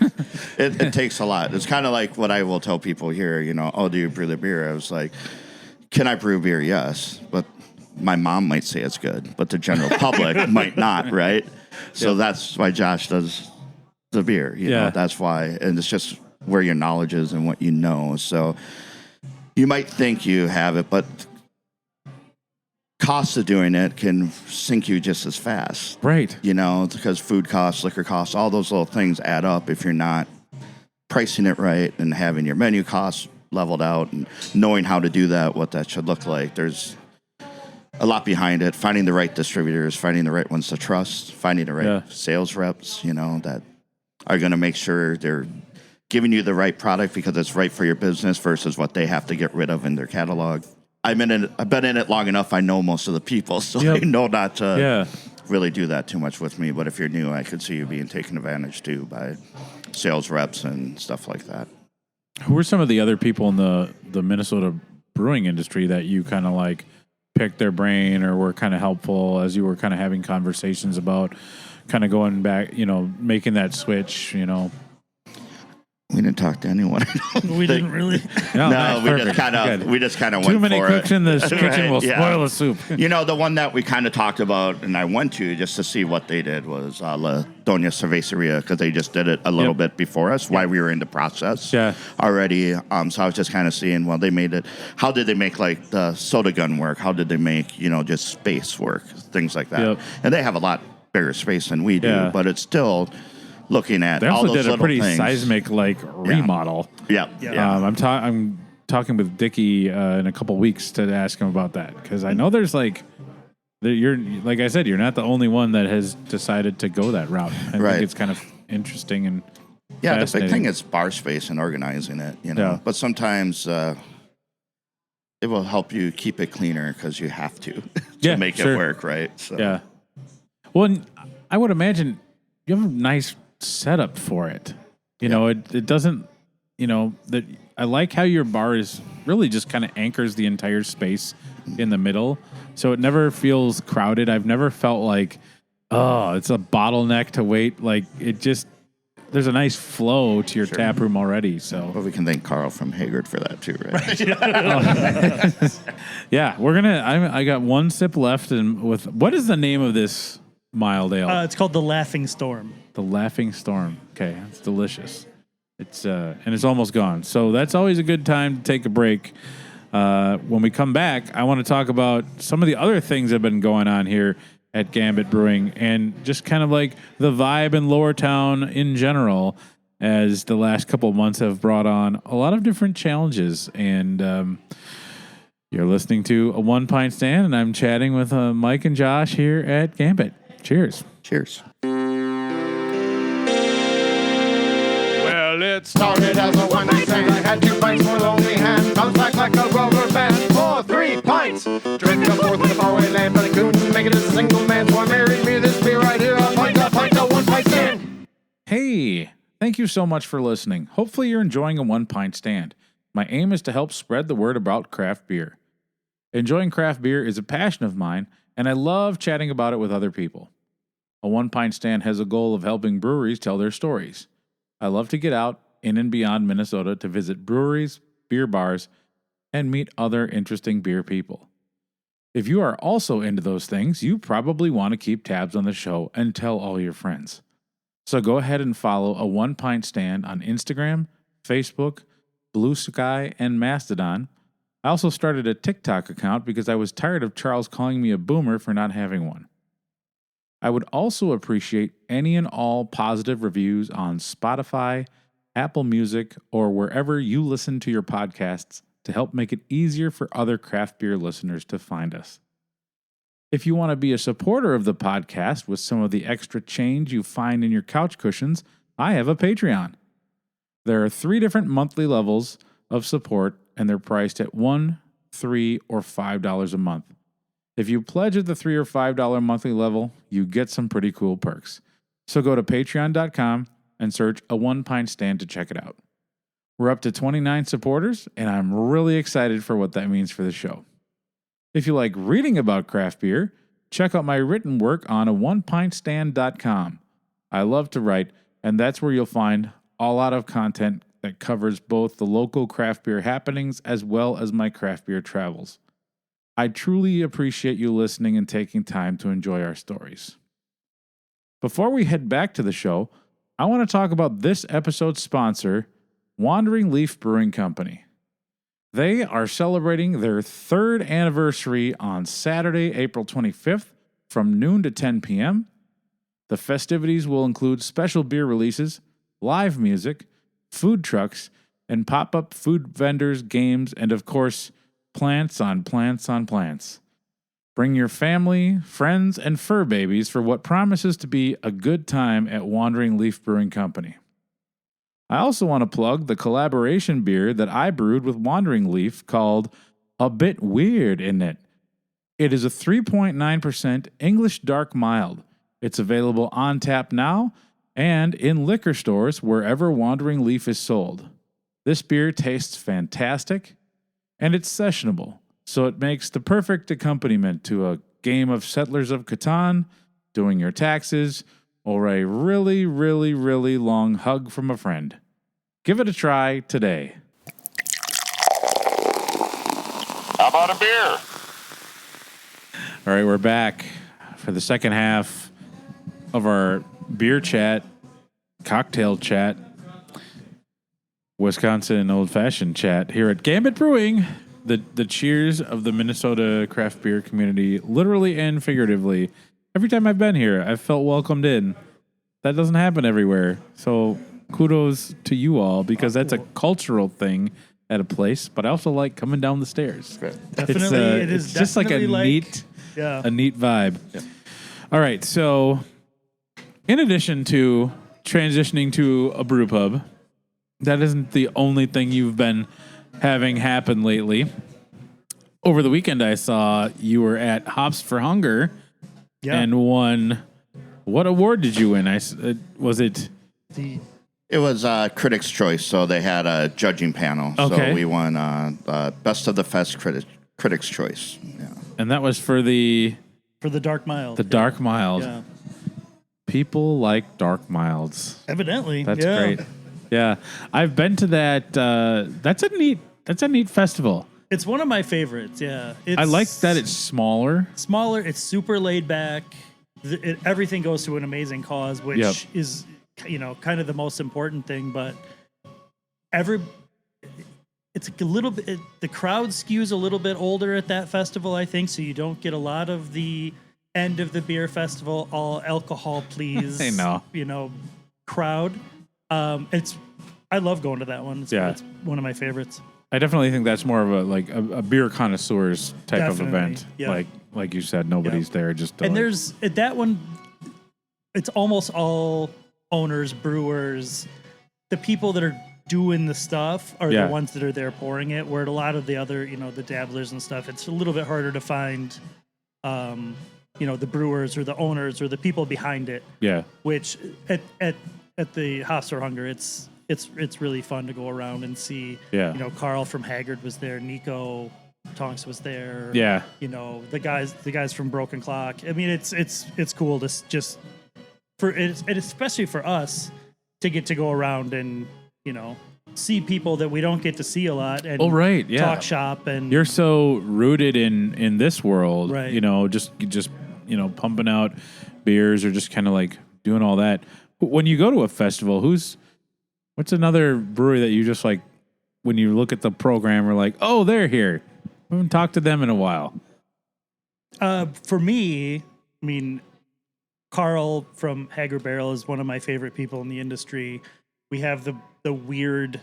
It takes a lot. It's kind of like what I will tell people here. Oh, do you brew the beer? I was like, can I brew beer? Yes, but my mom might say it's good, but the general public might not, right? So that's why Josh does the beer. You know, that's why, and it's just where your knowledge is and what you know. So you might think you have it, but cost of doing it can sink you just as fast. Right. Because food costs, liquor costs, all those little things add up if you're not pricing it right and having your menu costs leveled out and knowing how to do that, what that should look like. There's a lot behind it. Finding the right distributors, finding the right ones to trust, finding the right sales reps, that are going to make sure they're giving you the right product because it's right for your business versus what they have to get rid of in their catalog. I've been in it long enough. I know most of the people, so I know not to really do that too much with me. But if you're new, I could see you being taken advantage too by sales reps and stuff like that. Who are some of the other people in the Minnesota brewing industry that you kind of like picked their brain or were kind of helpful as you were kind of having conversations about kind of going back, making that switch, We didn't talk to anyone. We didn't really. No, we just kind of went for it. Too many cooks in this kitchen will spoil the soup. The one that we kind of talked about and I went to just to see what they did was La Doña Cerveceria because they just did it a little bit before us while we were in the process already. So I was just kind of seeing, they made it. How did they make like the soda gun work? How did they make, just space work? Things like that. Yep. And they have a lot bigger space than we do, but it's still looking at they all also those did a pretty things. Seismic remodel. Yeah. I'm talking with Dickie in a couple weeks to ask him about that because I know there's you're like I said, you're not the only one that has decided to go that route. I think it's kind of interesting and the big thing is bar space and organizing it. But sometimes it will help you keep it cleaner because you have to make it work, right? So. Yeah. Well, I would imagine you have a nice setup for it. It doesn't, that I like how your bar is really just kind of anchors the entire space in the middle. So it never feels crowded. I've never felt like, it's a bottleneck to wait. Like it just, there's a nice flow to your tap room already. So we can thank Carl from Haggard for that too, right? Yeah, I got one sip left and what is the name of this mild ale? It's called the Laughing Storm. The Laughing Storm. Okay, it's delicious. It's and it's almost gone. So that's always a good time to take a break. When we come back, I want to talk about some of the other things that have been going on here at Gambit Brewing and just kind of like the vibe in Lower Town in general as the last couple of months have brought on a lot of different challenges. And you're listening to a One Pint Stand, and I'm chatting with Mike and Josh here at Gambit. Cheers. Cheers. Well, it started as a one-night stand. I had 2 pints for lonely hand. Bounced back like a rubber band for 3 pints. Drinking a fourth in the faraway land, but I couldn't make it as a single man. So I married me this beer right here. A pint, a One Pint Stand. Hey, thank you so much for listening. Hopefully you're enjoying a One Pint Stand. My aim is to help spread the word about craft beer. Enjoying craft beer is a passion of mine, and I love chatting about it with other people. A One Pint Stand has a goal of helping breweries tell their stories. I love to get out in and beyond Minnesota to visit breweries, beer bars, and meet other interesting beer people. If you are also into those things, you probably want to keep tabs on the show and tell all your friends. So go ahead and follow A One Pint Stand on Instagram, Facebook, Blue Sky, and Mastodon. I also started a TikTok account because I was tired of Charles calling me a boomer for not having one. I would also appreciate any and all positive reviews on Spotify, Apple Music, or wherever you listen to your podcasts to help make it easier for other craft beer listeners to find us. If you want to be a supporter of the podcast with some of the extra change you find in your couch cushions, I have a Patreon. There are 3 different monthly levels of support, and they're priced at $1, $3, or $5 a month. If you pledge at the $3 or $5 monthly level, you get some pretty cool perks. So go to patreon.com and search A One Pint Stand to check it out. We're up to 29 supporters, and I'm really excited for what that means for the show. If you like reading about craft beer, check out my written work on aonepintstand.com. I love to write, and that's where you'll find a lot of content that covers both the local craft beer happenings as well as my craft beer travels. I truly appreciate you listening and taking time to enjoy our stories. Before we head back to the show, I want to talk about this episode's sponsor, Wandering Leaf Brewing Company. They are celebrating their 3rd anniversary on Saturday, April 25th from noon to 10 p.m. The festivities will include special beer releases, live music, food trucks, and pop-up food vendors, games, and of course, plants on plants on plants. Bring your family, friends, and fur babies for what promises to be a good time at Wandering Leaf Brewing Company. I also want to plug the collaboration beer that I brewed with Wandering Leaf called A Bit Weird, Isn't It? It is a 3.9% English Dark Mild. It's available on tap now and in liquor stores wherever Wandering Leaf is sold. This beer tastes fantastic, and it's sessionable, so it makes the perfect accompaniment to a game of Settlers of Catan, doing your taxes, or a really, really, really long hug from a friend. Give it a try today. How about a beer? All right, we're back for the second half of our beer chat, cocktail chat, Wisconsin old-fashioned chat here at Gambit Brewing, the cheers of the Minnesota craft beer community, literally and figuratively. Every time I've been here, I've felt welcomed in. That doesn't happen everywhere. So kudos to you all, because that's a cultural thing at a place, but I also like coming down the stairs. Definitely, it is it's just like a neat vibe. Yeah. All right, so in addition to transitioning to a brew pub, that isn't the only thing you've been having happen lately. Over the weekend, I saw you were at Hops for Hunger and won. What award did you win? Was it? It was Critics' Choice, so they had a judging panel. Okay. So we won Best of the Fest Critics' Choice. Yeah. And that was for the Dark Mild. The Dark Mild. Yeah. People like dark milds. Evidently. That's great. Yeah, I've been to that. That's a neat festival. It's one of my favorites. Yeah, I like that it's smaller. Smaller. It's super laid back. Everything goes to an amazing cause, which is, kind of the most important thing. But it's a little bit. The crowd skews a little bit older at that festival, I think. So you don't get a lot of the end of the beer festival, all alcohol, please. I know. Crowd. I love going to that one. It's one of my favorites. I definitely think that's more of a beer connoisseurs type of event. Yeah. Like you said, nobody's there just to there's at that one, it's almost all owners, brewers. The people that are doing the stuff are the ones that are there pouring it, where at a lot of the other, the dabblers and stuff, it's a little bit harder to find the brewers or the owners or the people behind it. Yeah. Which at the Hops for Hunger, it's really fun to go around and see. Yeah. Carl from Haggard was there. Nico Tonks was there. Yeah. The guys from Broken Clock. I mean, it's cool to just and especially for us to get to go around and see people that we don't get to see a lot and talk shop. And you're so rooted in this world, right? Just pumping out beers or just kind of like doing all that. When you go to a festival, what's another brewery that you just like, when you look at the program, are like, oh, they're here. We haven't talked to them in a while. For me, I mean, Carl from Haggard Barrel is one of my favorite people in the industry. We have the weird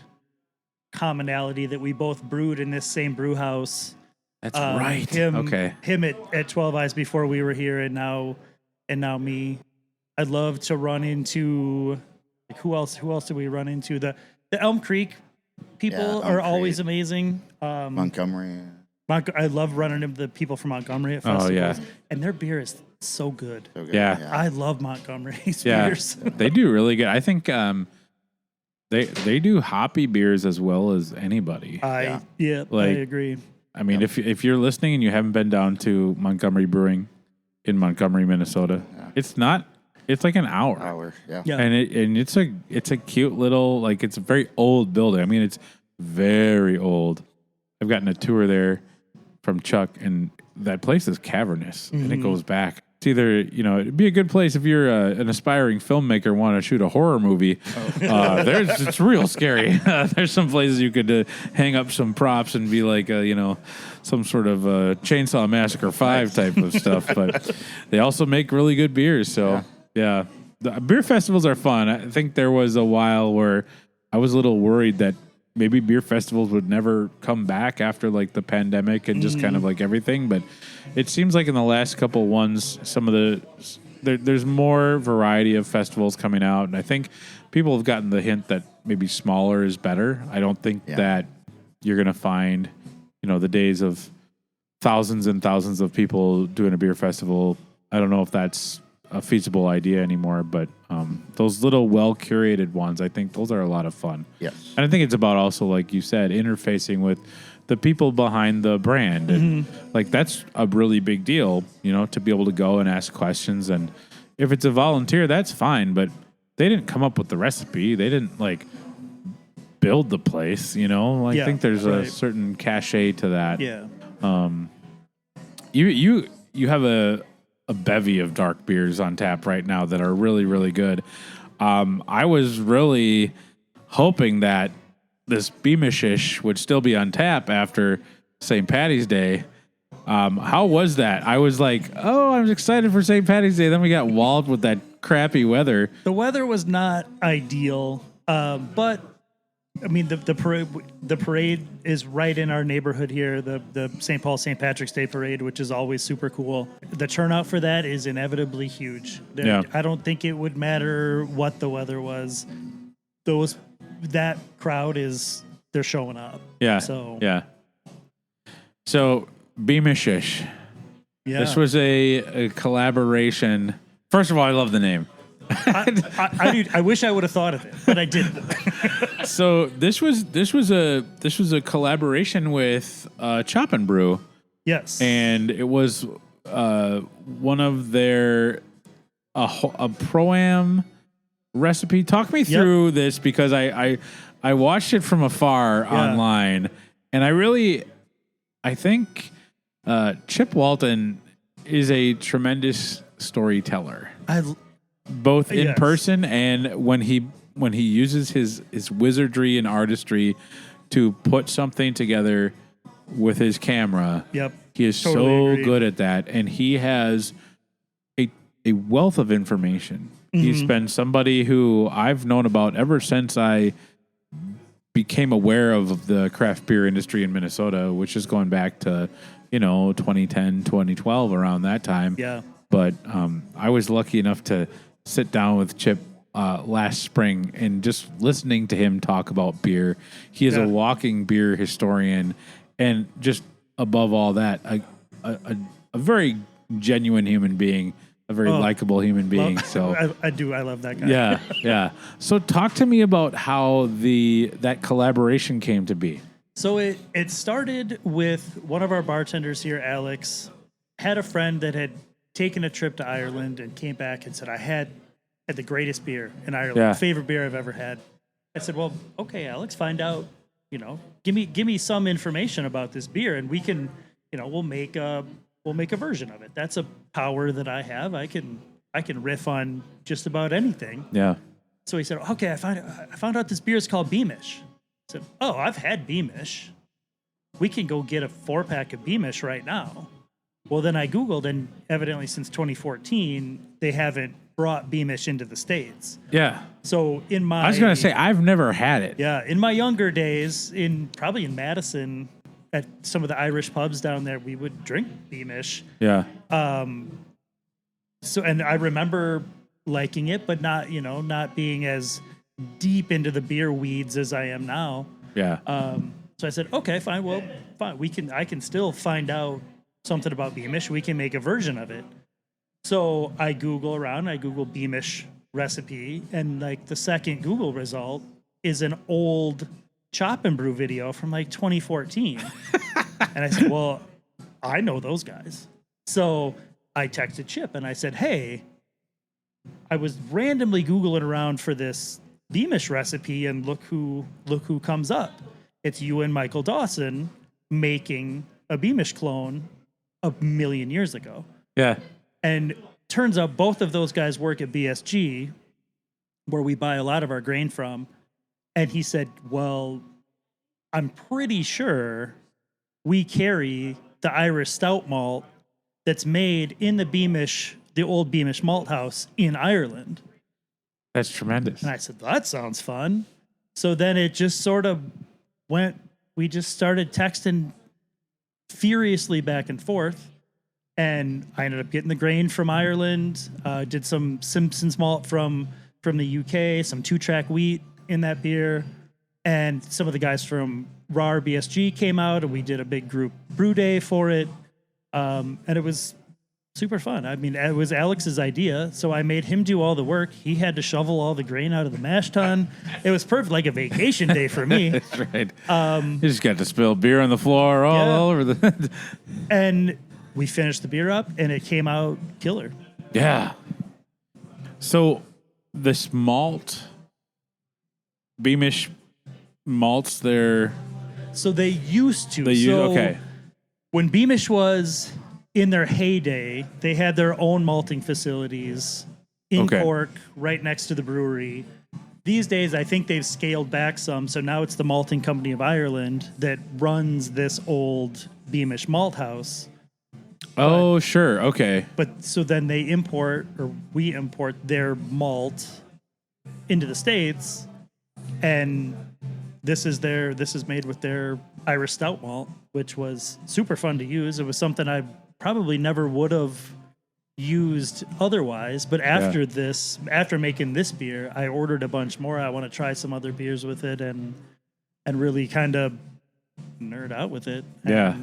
commonality that we both brewed in this same brew house. That's right. Him at 12 Eyes before we were here, and now me. I'd love to run into who else do we run into? The Elm Creek people are always amazing. Montgomery. I love running into the people from Montgomery at festivals. Oh, yeah. And their beer is so good. So good. Yeah. I love Montgomery's Yeah, beers. they do really good. I think they do hoppy beers as well as anybody. I Like- agree. I mean, if you're listening and you haven't been down to Montgomery Brewing in Montgomery, Minnesota, it's like an hour. Yeah. Yeah. And it's a cute little, like, it's a very old building. I mean, it's very old. I've gotten a tour there from Chuck, and that place is cavernous, and it goes back. It's either, it'd be a good place if you're an aspiring filmmaker, want to shoot a horror movie. It's real scary. There's some places you could hang up some props and be like, some sort of Chainsaw Massacre 5 type of stuff. But they also make really good beers. So, yeah. The beer festivals are fun. I think there was a while where I was a little worried that maybe beer festivals would never come back after like the pandemic and just kind of like everything. But it seems like in the last couple ones, some of there's more variety of festivals coming out. And I think people have gotten the hint that maybe smaller is better. I don't think that you're going to find, the days of thousands and thousands of people doing a beer festival. I don't know if that's a feasible idea anymore, but those little well-curated ones, I think those are a lot of fun. Yes. And I think it's about also, like you said, interfacing with the people behind the brand. And like, that's a really big deal, to be able to go and ask questions. And if it's a volunteer, that's fine, but they didn't come up with the recipe. They didn't like build the place, I think there's a certain cachet to that. Yeah. You have a bevy of dark beers on tap right now that are really, really good. I was really hoping that this Beamishish would still be on tap after St. Patty's Day. How was that? I was like, I was excited for St. Patty's Day. Then we got walloped with that crappy weather. The weather was not ideal, but I mean, the parade is right in our neighborhood here, the St. Paul St. Patrick's Day parade, which is always super cool. The turnout for that is inevitably huge. Yeah. I don't think it would matter what the weather was. That crowd they're showing up. Yeah. So Beamishish. Yeah. This was a collaboration. First of all, I love the name. I wish I would have thought of it, but I didn't. So this was a collaboration with Chop and Brew. Yes. And it was one of their a Pro-Am recipe. Talk me through this, because I watched it from afar online, and I think Chip Walton is a tremendous storyteller, both in person and when he uses his wizardry and artistry to put something together with his camera. Yep. He is Totally agree. good at that, and he has a wealth of information. He's been somebody who I've known about ever since I became aware of the craft beer industry in Minnesota, which is going back to, 2010, 2012, around that time. Yeah. But I was lucky enough to sit down with Chip last spring and just listening to him talk about beer. He is a walking beer historian, and just above all that, a very genuine human being, a very likable human being. So I love that guy. yeah. So talk to me about how that collaboration came to be. So it started with one of our bartenders here, Alex, had a friend that had taken a trip to Ireland and came back and said, I had the greatest beer in Ireland, favorite beer I've ever had. I said, well, okay, Alex, find out, give me some information about this beer, and we can, we'll make a version of it. That's a power that I have. I can riff on just about anything. Yeah. So he said, okay, I found out this beer is called Beamish. I said, oh, I've had Beamish. We can go get a 4-pack of Beamish right now. Well, then I Googled, and evidently since 2014, they haven't brought Beamish into the States. Yeah. So I was going to say, I've never had it. Yeah. In my younger days, probably in Madison, at some of the Irish pubs down there, we would drink Beamish. Yeah. So, and I remember liking it, but not being as deep into the beer weeds as I am now. Yeah. So I said, okay, fine. Well, fine. I can still find out something about Beamish. We can make a version of it. So I Google around. I Google Beamish recipe, and like the second Google result is an old Chop and Brew video from like 2014. And I said, well, I know those guys. So I texted Chip and I said, hey, I was randomly Googling around for this Beamish recipe, and look who comes up. It's you and Michael Dawson making a Beamish clone a million years ago. Yeah. And turns out both of those guys work at BSG, where we buy a lot of our grain from. And he said, well, I'm pretty sure we carry the Irish stout malt that's made in the old Beamish malt house in Ireland. That's tremendous. And I said, that sounds fun. So then it just sort of we just started texting furiously back and forth. And I ended up getting the grain from Ireland, did some Simpsons malt from the UK, some 2-track wheat in that beer. And some of the guys from RAR BSG came out, and we did a big group brew day for it. And it was super fun. I mean, it was Alex's idea, so I made him do all the work. He had to shovel all the grain out of the mash tun. It was perfect, like a vacation day for me. That's right. You just got to spill beer on the floor all over the... And we finished the beer up, and it came out killer. Yeah. So this malt, Beamish malts, So they used to. Okay. When Beamish was in their heyday, they had their own malting facilities in Cork, right next to the brewery. These days, I think they've scaled back some, so now it's the Malting Company of Ireland that runs this old Beamish malt house. Oh, sure. Okay. But so then we import their malt into the States, and this is made with their Irish stout malt, which was super fun to use. It was something I probably never would have used otherwise, but after making this beer, I ordered a bunch more. I want to try some other beers with it and really kind of nerd out with it. Yeah.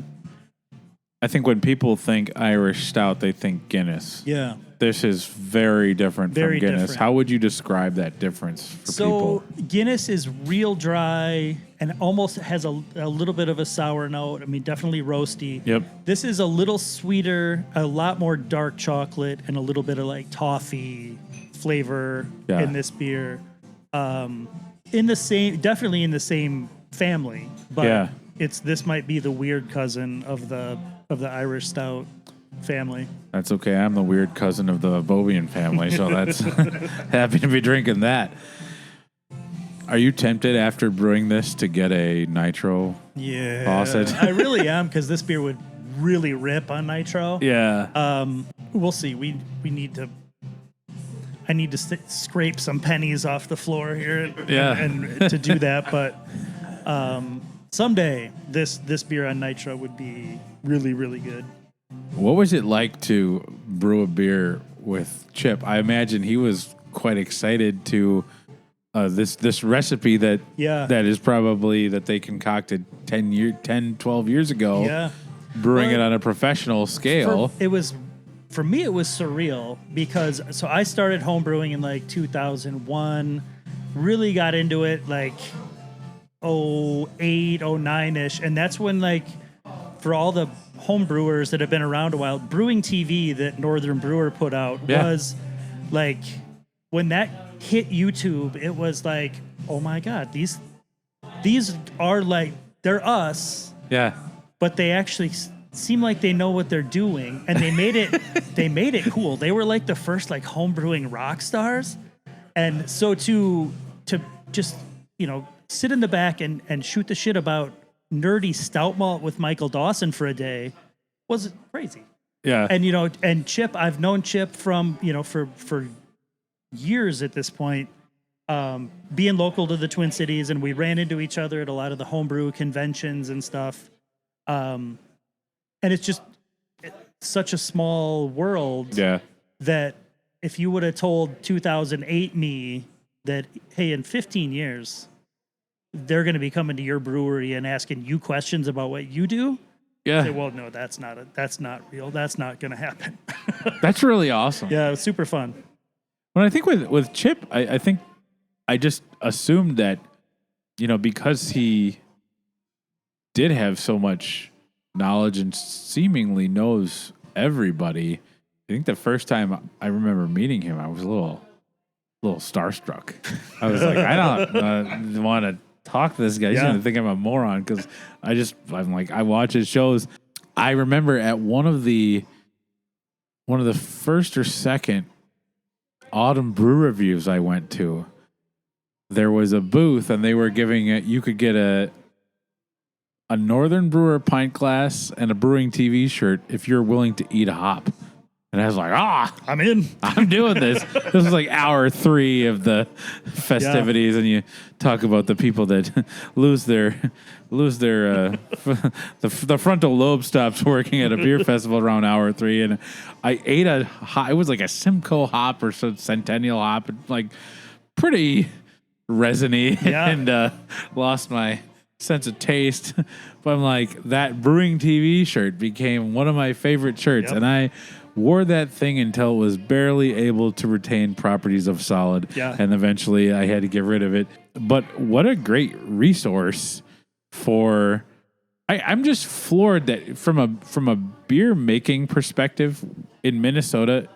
I think when people think Irish stout, they think Guinness. Yeah. This is very different from Guinness. Different. How would you describe that difference for people? So Guinness is real dry and almost has a little bit of a sour note. I mean, definitely roasty. Yep. This is a little sweeter, a lot more dark chocolate, and a little bit of like toffee flavor in this beer. Definitely in the same family, but this might be the weird cousin of the Irish stout family. That's okay. I'm the weird cousin of the Bobian family, so that's happy to be drinking that. Are you tempted after brewing this to get a nitro faucet? I really am, because this beer would really rip on nitro. Yeah. We'll see. I need to scrape some pennies off the floor here and to do that, but someday this beer on nitro would be really, really good. What was it like to brew a beer with Chip? I imagine he was quite excited to this recipe that is probably that they concocted 12 years ago. Yeah. Brewing it on a professional scale. For me, it was surreal because I started home brewing in like 2001, really got into it like 08, 09-ish. And that's when, like, for all the home brewers that have been around a while, Brewing TV that Northern Brewer put out was like, when that hit YouTube, it was like, oh my God, these are like, they're us. Yeah. But they actually seem like they know what they're doing, and they made it cool. They were like the first like home brewing rock stars. And so to just, sit in the back and shoot the shit about nerdy stout malt with Michael Dawson for a day was crazy. Yeah. And and Chip, I've known Chip from, for years at this point, being local to the Twin Cities, and we ran into each other at a lot of the homebrew conventions and stuff. And it's just such a small world that if you would have told 2008 me that, hey, in 15 years, they're going to be coming to your brewery and asking you questions about what you do. Yeah. Say, well, no, that's not real. That's not going to happen. That's really awesome. Yeah, it was super fun. When I think with Chip, I think I just assumed that, because he did have so much knowledge and seemingly knows everybody. I think the first time I remember meeting him, I was a little starstruck. I was like, I don't want to talk to this guy. He's going to think I'm a moron because I'm like, I watch his shows. I remember at one of the first or second autumn brew reviews I went to, there was a booth and they were giving it, you could get a Northern Brewer pint glass and a Brewing TV shirt if you're willing to eat a hop. And I was like, I'm in. I'm doing this. This was like hour 3 of the festivities, and you talk about the people that lose their the frontal lobe stops working at a beer festival around hour 3. And I ate it was like a Simcoe hop or some Centennial hop, like pretty resiny, and lost my sense of taste. But I'm like, that Brewing TV shirt became one of my favorite shirts, and I wore that thing until it was barely able to retain properties of solid. Yeah. And eventually I had to get rid of it. But what a great resource for... I'm just floored that from a beer making perspective in Minnesota,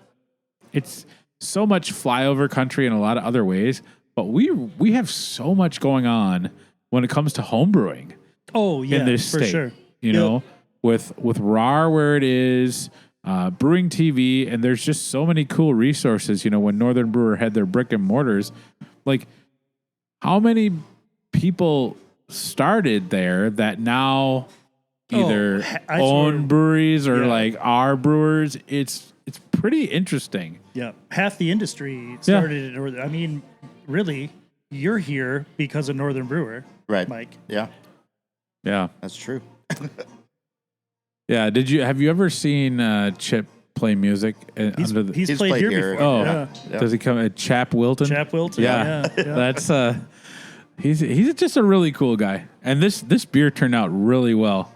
it's so much flyover country in a lot of other ways, but we have so much going on when it comes to home brewing. Oh, yeah, in this for state, sure. With RAR where it is, Brewing TV, and there's just so many cool resources. When Northern Brewer had their brick and mortars, like how many people started there that now either own breweries or like are brewers. It's pretty interesting. Yeah, half the industry started in Northern. I mean, really, you're here because of Northern Brewer, right, Mike? Yeah, that's true. Yeah, have you ever seen Chip play music? He's played here before. Oh, yeah. Does he come at Chap Wilton? Chap Wilton. Yeah. That's he's just a really cool guy, and this beer turned out really well.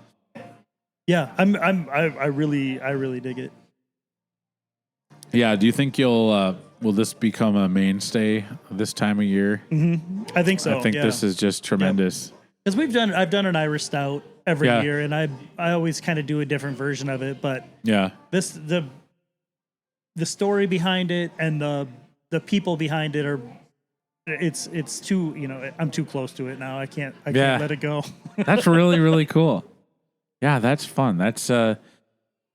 Yeah, I really dig it. Yeah, do you think will this become a mainstay this time of year? Mm-hmm. I think so. I think this is just tremendous. Because I've done an Irish stout every year, and I always kind of do a different version of it. But the story behind it and the people behind it are it's too I'm too close to it now. I can't let it go. That's really, really cool. Yeah, that's fun. That's I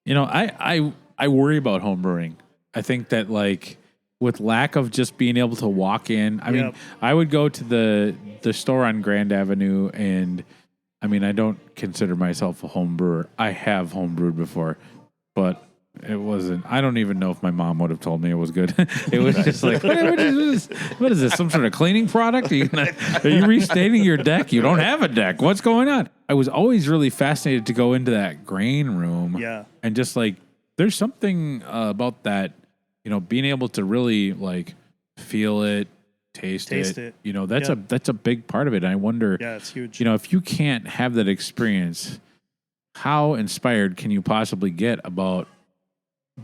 worry about home brewing. I think that like with lack of just being able to walk in. I mean, I would go to the store on Grand Avenue, and I mean, I don't consider myself a home brewer. I have home brewed before, but it wasn't. I don't even know if my mom would have told me it was good. It was just like, what is this? What is this? Some sort of cleaning product? Are you restaining your deck? You don't have a deck. What's going on? I was always really fascinated to go into that grain room. Yeah. And just like, there's something about that, being able to really like feel it, taste it. That's a big part of it. And I wonder, it's huge. If you can't have that experience, how inspired can you possibly get about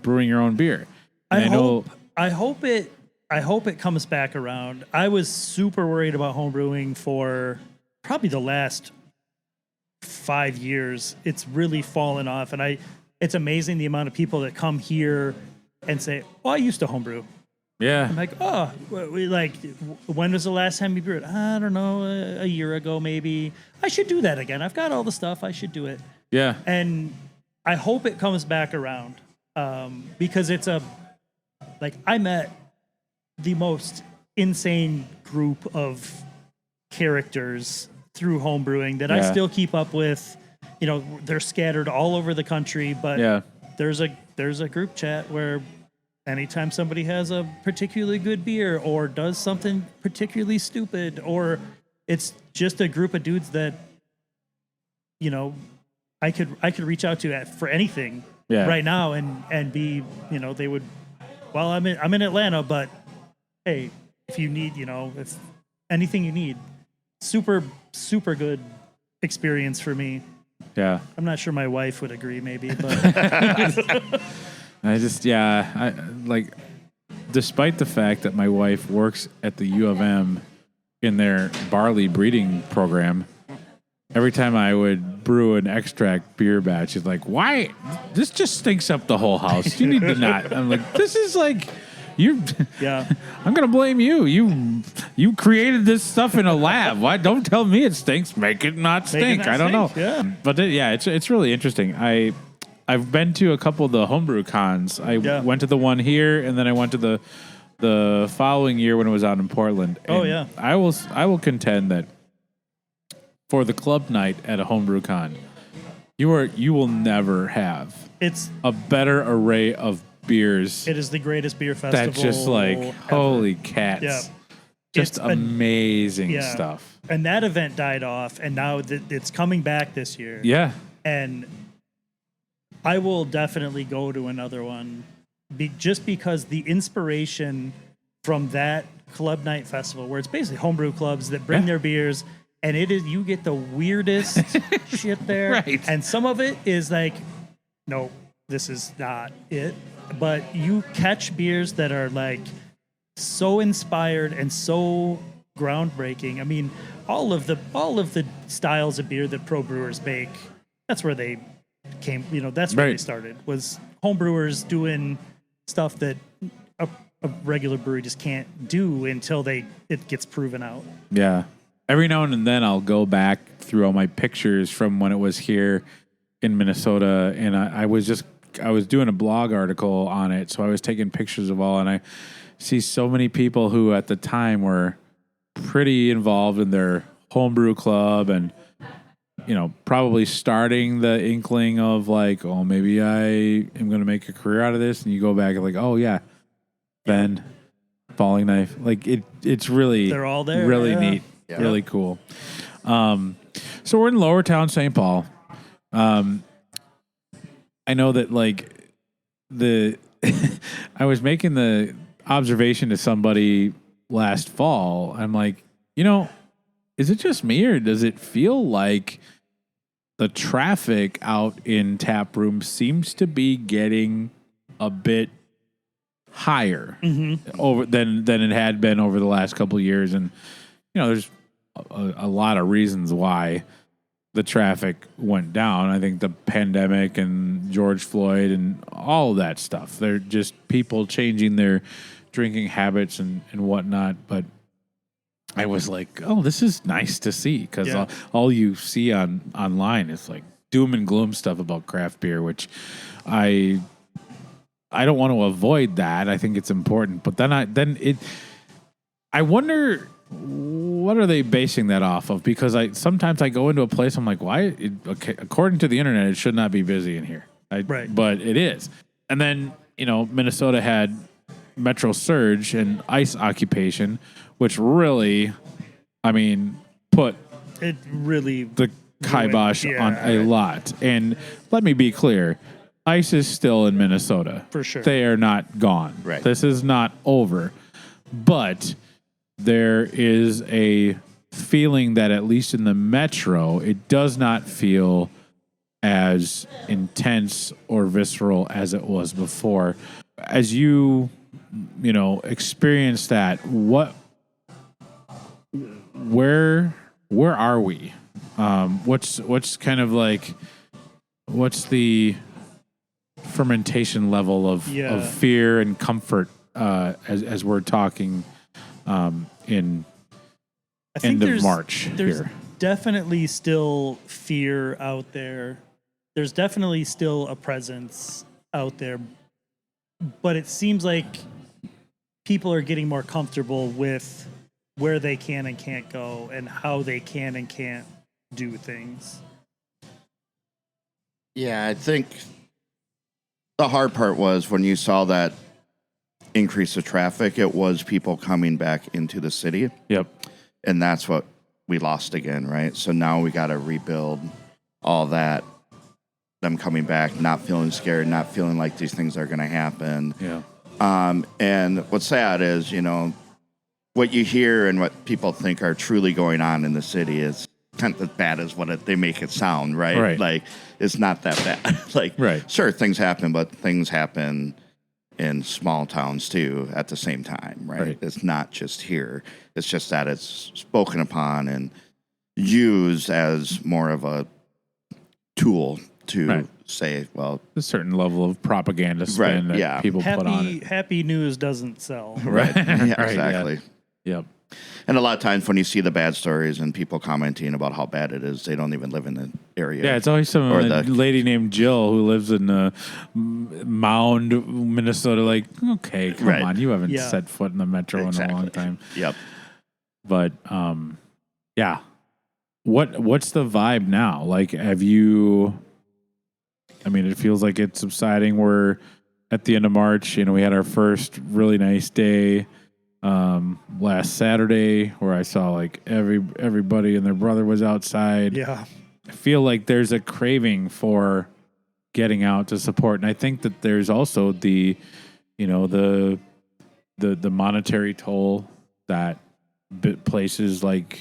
brewing your own beer? I hope it comes back around. I was super worried about home brewing for probably the last 5 years. It's really fallen off, and it's amazing the amount of people that come here and say, "Oh, I used to homebrew." Yeah. I'm like, "Oh, when was the last time you brewed?" I don't know, a year ago maybe. I should do that again. I've got all the stuff. I should do it. Yeah. And I hope it comes back around because it's I met the most insane group of characters through homebrewing that I still keep up with. They're scattered all over the country, but there's a group chat where anytime somebody has a particularly good beer or does something particularly stupid, or it's just a group of dudes that I could reach out to for anything right now and be they would. Well, I'm in Atlanta, but hey, if you need if anything you need, super, super good experience for me. Yeah. I'm not sure my wife would agree, maybe, but I like, despite the fact that my wife works at the U of M in their barley breeding program, every time I would brew an extract beer batch, it's like, why? This just stinks up the whole house. You need to not. I'm like, this is like, yeah. I'm gonna blame you. You created this stuff in a lab. Why? Don't tell me it stinks. Make it not stink. I don't know. Yeah. But it's really interesting. I've been to a couple of the homebrew cons. I went to the one here, and then I went to the following year when it was out in Portland. Oh, And yeah. I will contend that for the club night at a homebrew con, you will never have It's a better array of beers. It is the greatest beer festival. That's just like, ever. holy cats. Yeah. Just It's amazing stuff. And that event died off, and now it's coming back this year. Yeah. And I will definitely go to another one just because the inspiration from that club night festival, where it's basically homebrew clubs that bring their beers, and you get the weirdest shit there. Right. And some of it is like, no, this is not it. But you catch beers that are like so inspired and so groundbreaking. I mean, all of the styles of beer that pro brewers make, that's where they came, that's where they started, was homebrewers doing stuff that a regular brewery just can't do until it gets proven out. Yeah. Every now and then I'll go back through all my pictures from when it was here in Minnesota, and I was doing a blog article on it, so I was taking pictures of all, and I see so many people who at the time were pretty involved in their homebrew club and probably starting the inkling of like, oh, maybe I am going to make a career out of this. And you go back and like, oh yeah, Ben, Falling Knife. Like it's really, they're all there. Really neat. Yeah. Really cool. So we're in Lower Town, St. Paul. I know that like I was making the observation to somebody last fall. I'm like, is it just me or does it feel like the traffic out in tap rooms seems to be getting a bit higher over than it had been over the last couple of years? And there's a lot of reasons why the traffic went down. I think the pandemic and George Floyd and all of that stuff. They're just people changing their drinking habits and whatnot. But I was like, oh, this is nice to see, because all you see online is like doom and gloom stuff about craft beer, which I don't want to avoid that. I think it's important, but I wonder what are they basing that off of? Because sometimes I go into a place, I'm like, why? According to the internet, it should not be busy in here, right? But it is. And then Minnesota had Metro Surge and ice occupation, which really, put it really the kibosh on a lot. And let me be clear, ice is still in Minnesota. For sure. They are not gone. Right. This is not over. But there is a feeling that at least in the metro, it does not feel as intense or visceral as it was before. As you experience that, where are we? What's kind of like, what's the fermentation level of fear and comfort as we're talking in end of March there's here? Definitely still fear out there. There's definitely still a presence out there, but it seems like people are getting more comfortable with where they can and can't go and how they can and can't do things. Yeah, I think the hard part was when you saw that increase of traffic, it was people coming back into the city. Yep. And that's what we lost again, right? So now we got to rebuild all that. Them coming back, not feeling scared, not feeling like these things are going to happen. Yeah. And what's sad is, what you hear and what people think are truly going on in the city is kind of as bad as what they make it sound, right? Right. Like, it's not that bad. Like, Right. sure, things happen, but things happen in small towns too at the same time, right? It's not just here. It's just that it's spoken upon and used as more of a tool to say, well, a certain level of propaganda spin that people put on it. Happy news doesn't sell. right. Yeah, Right, exactly. Yep. And a lot of times when you see the bad stories and people commenting about how bad it is, they don't even live in the area. Yeah, it's always some Or the- lady named Jill who lives in Mound, Minnesota. Like, okay, come Right. on, you haven't Yeah. set foot in the metro in a long Exactly. time. Yep. But yeah, what's the vibe now? Like, have you? I mean, it feels like it's subsiding. We're at the end of March. You know, we had our first really nice day last Saturday where I saw like everybody and their brother was outside. Yeah. I feel like there's a craving for getting out to support, and I think that there's also the monetary toll that places like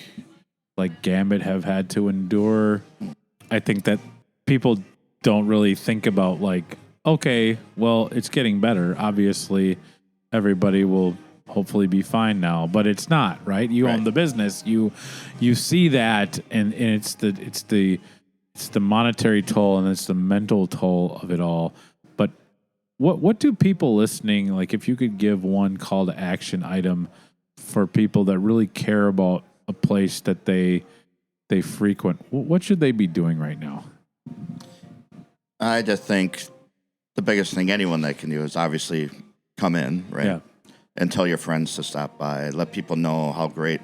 Gambit have had to endure. I think that people don't really think about like, okay, well, it's getting better. Obviously, everybody will hopefully be fine now, but it's not, right? You own the business. You see that, and it's the monetary toll and it's the mental toll of it all. But what do people listening, like, if you could give one call to action item for people that really care about a place that they frequent, what should they be doing right now? I just think the biggest thing anyone that can do is obviously come in, right? Yeah. And tell your friends to stop by. Let people know how great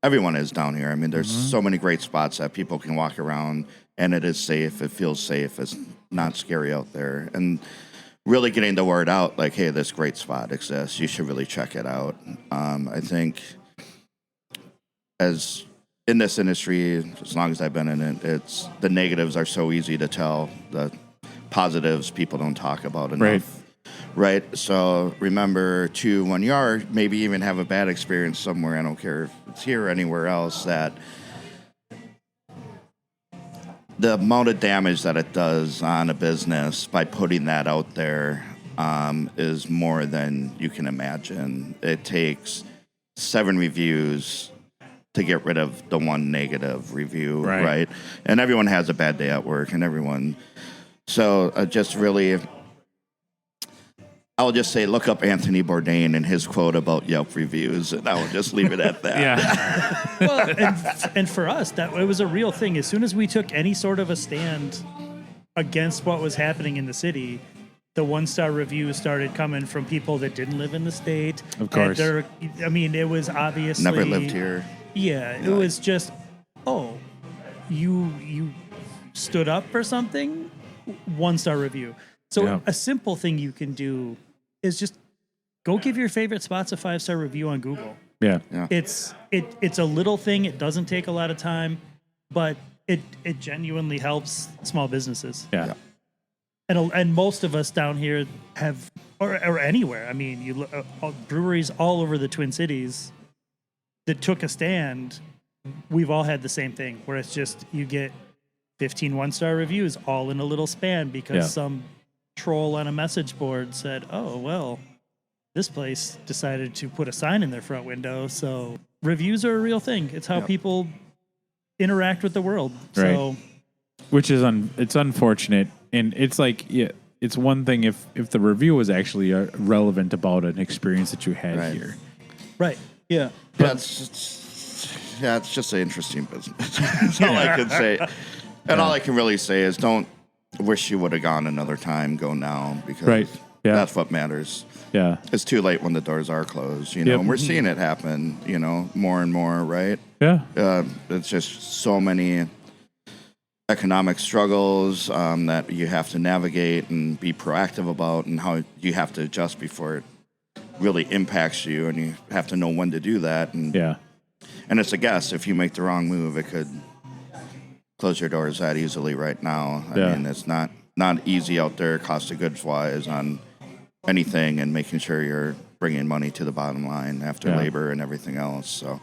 everyone is down here. I mean, there's so many great spots that people can walk around, and it is safe. It feels safe. It's not scary out there. And really getting the word out, like, hey, this great spot exists. You should really check it out. I think as in this industry, as long as I've been in it, it's the negatives are so easy to tell. The positives people don't talk about enough. Right. So remember, too, when you are maybe even have a bad experience somewhere, I don't care if it's here or anywhere else, that the amount of damage that it does on a business by putting that out there is more than you can imagine. It takes 7 reviews to get rid of the one negative review, right? And everyone has a bad day at work, and everyone. So just really, I'll just say, look up Anthony Bourdain and his quote about Yelp reviews, and I will just leave it at that. Yeah. Well, and for us, that it was a real thing. As soon as we took any sort of a stand against what was happening in the city, the 1-star reviews started coming from people that didn't live in the state. Of course. I mean, it was obviously Never lived here. Yeah, it was just, oh, you stood up for something, 1-star review. So Yeah. a simple thing you can do is just go give your favorite spots a 5-star review on Google. Yeah. It's a little thing. It doesn't take a lot of time, but it genuinely helps small businesses. Yeah. And most of us down here have, or anywhere. I mean, you look, breweries all over the Twin Cities that took a stand. We've all had the same thing, where it's just you get 15 1-star reviews all in a little span because some troll on a message board said, "Oh well, this place decided to put a sign in their front window." So reviews are a real thing. It's how people interact with the world. Right. So, Which is it's unfortunate, and it's like, yeah, it's one thing if the review was actually relevant about an experience that you had here. right, yeah. Yeah, it's just an interesting business. That's all I can say. And all I can really say is don't wish you would have gone another time. Go now, because that's what matters. Yeah. It's too late when the doors are closed, you know, and we're seeing it happen, you know, more and more, right? Yeah. It's just so many economic struggles that you have to navigate and be proactive about, and how you have to adjust before it really impacts you, and you have to know when to do that. And and it's a guess. If you make the wrong move, it could close your doors that easily right now. I mean, it's not easy out there, cost of goods wise, on anything, and making sure you're bringing money to the bottom line after Yeah. labor and everything else. So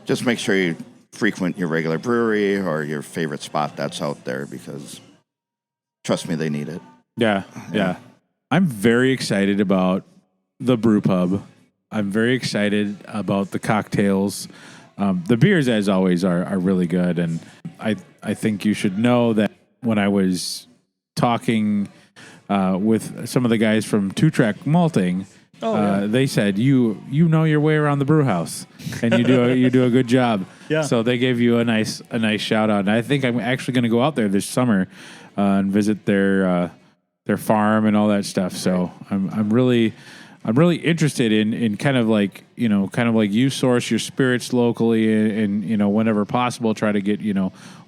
just make sure you frequent your regular brewery or your favorite spot that's out there, because trust me, they need it. Yeah. I'm very excited about the Brewpub. I'm very excited about the cocktails. The beers, as always, are really good. And I think you should know that when I was talking with some of the guys from Two Track Malting, they said you know your way around the brew house, and you do a good job. Yeah. So they gave you a nice shout out. And I think I'm actually going to go out there this summer and visit their farm and all that stuff. So I'm really interested in kind of like you source your spirits locally and whenever possible try to get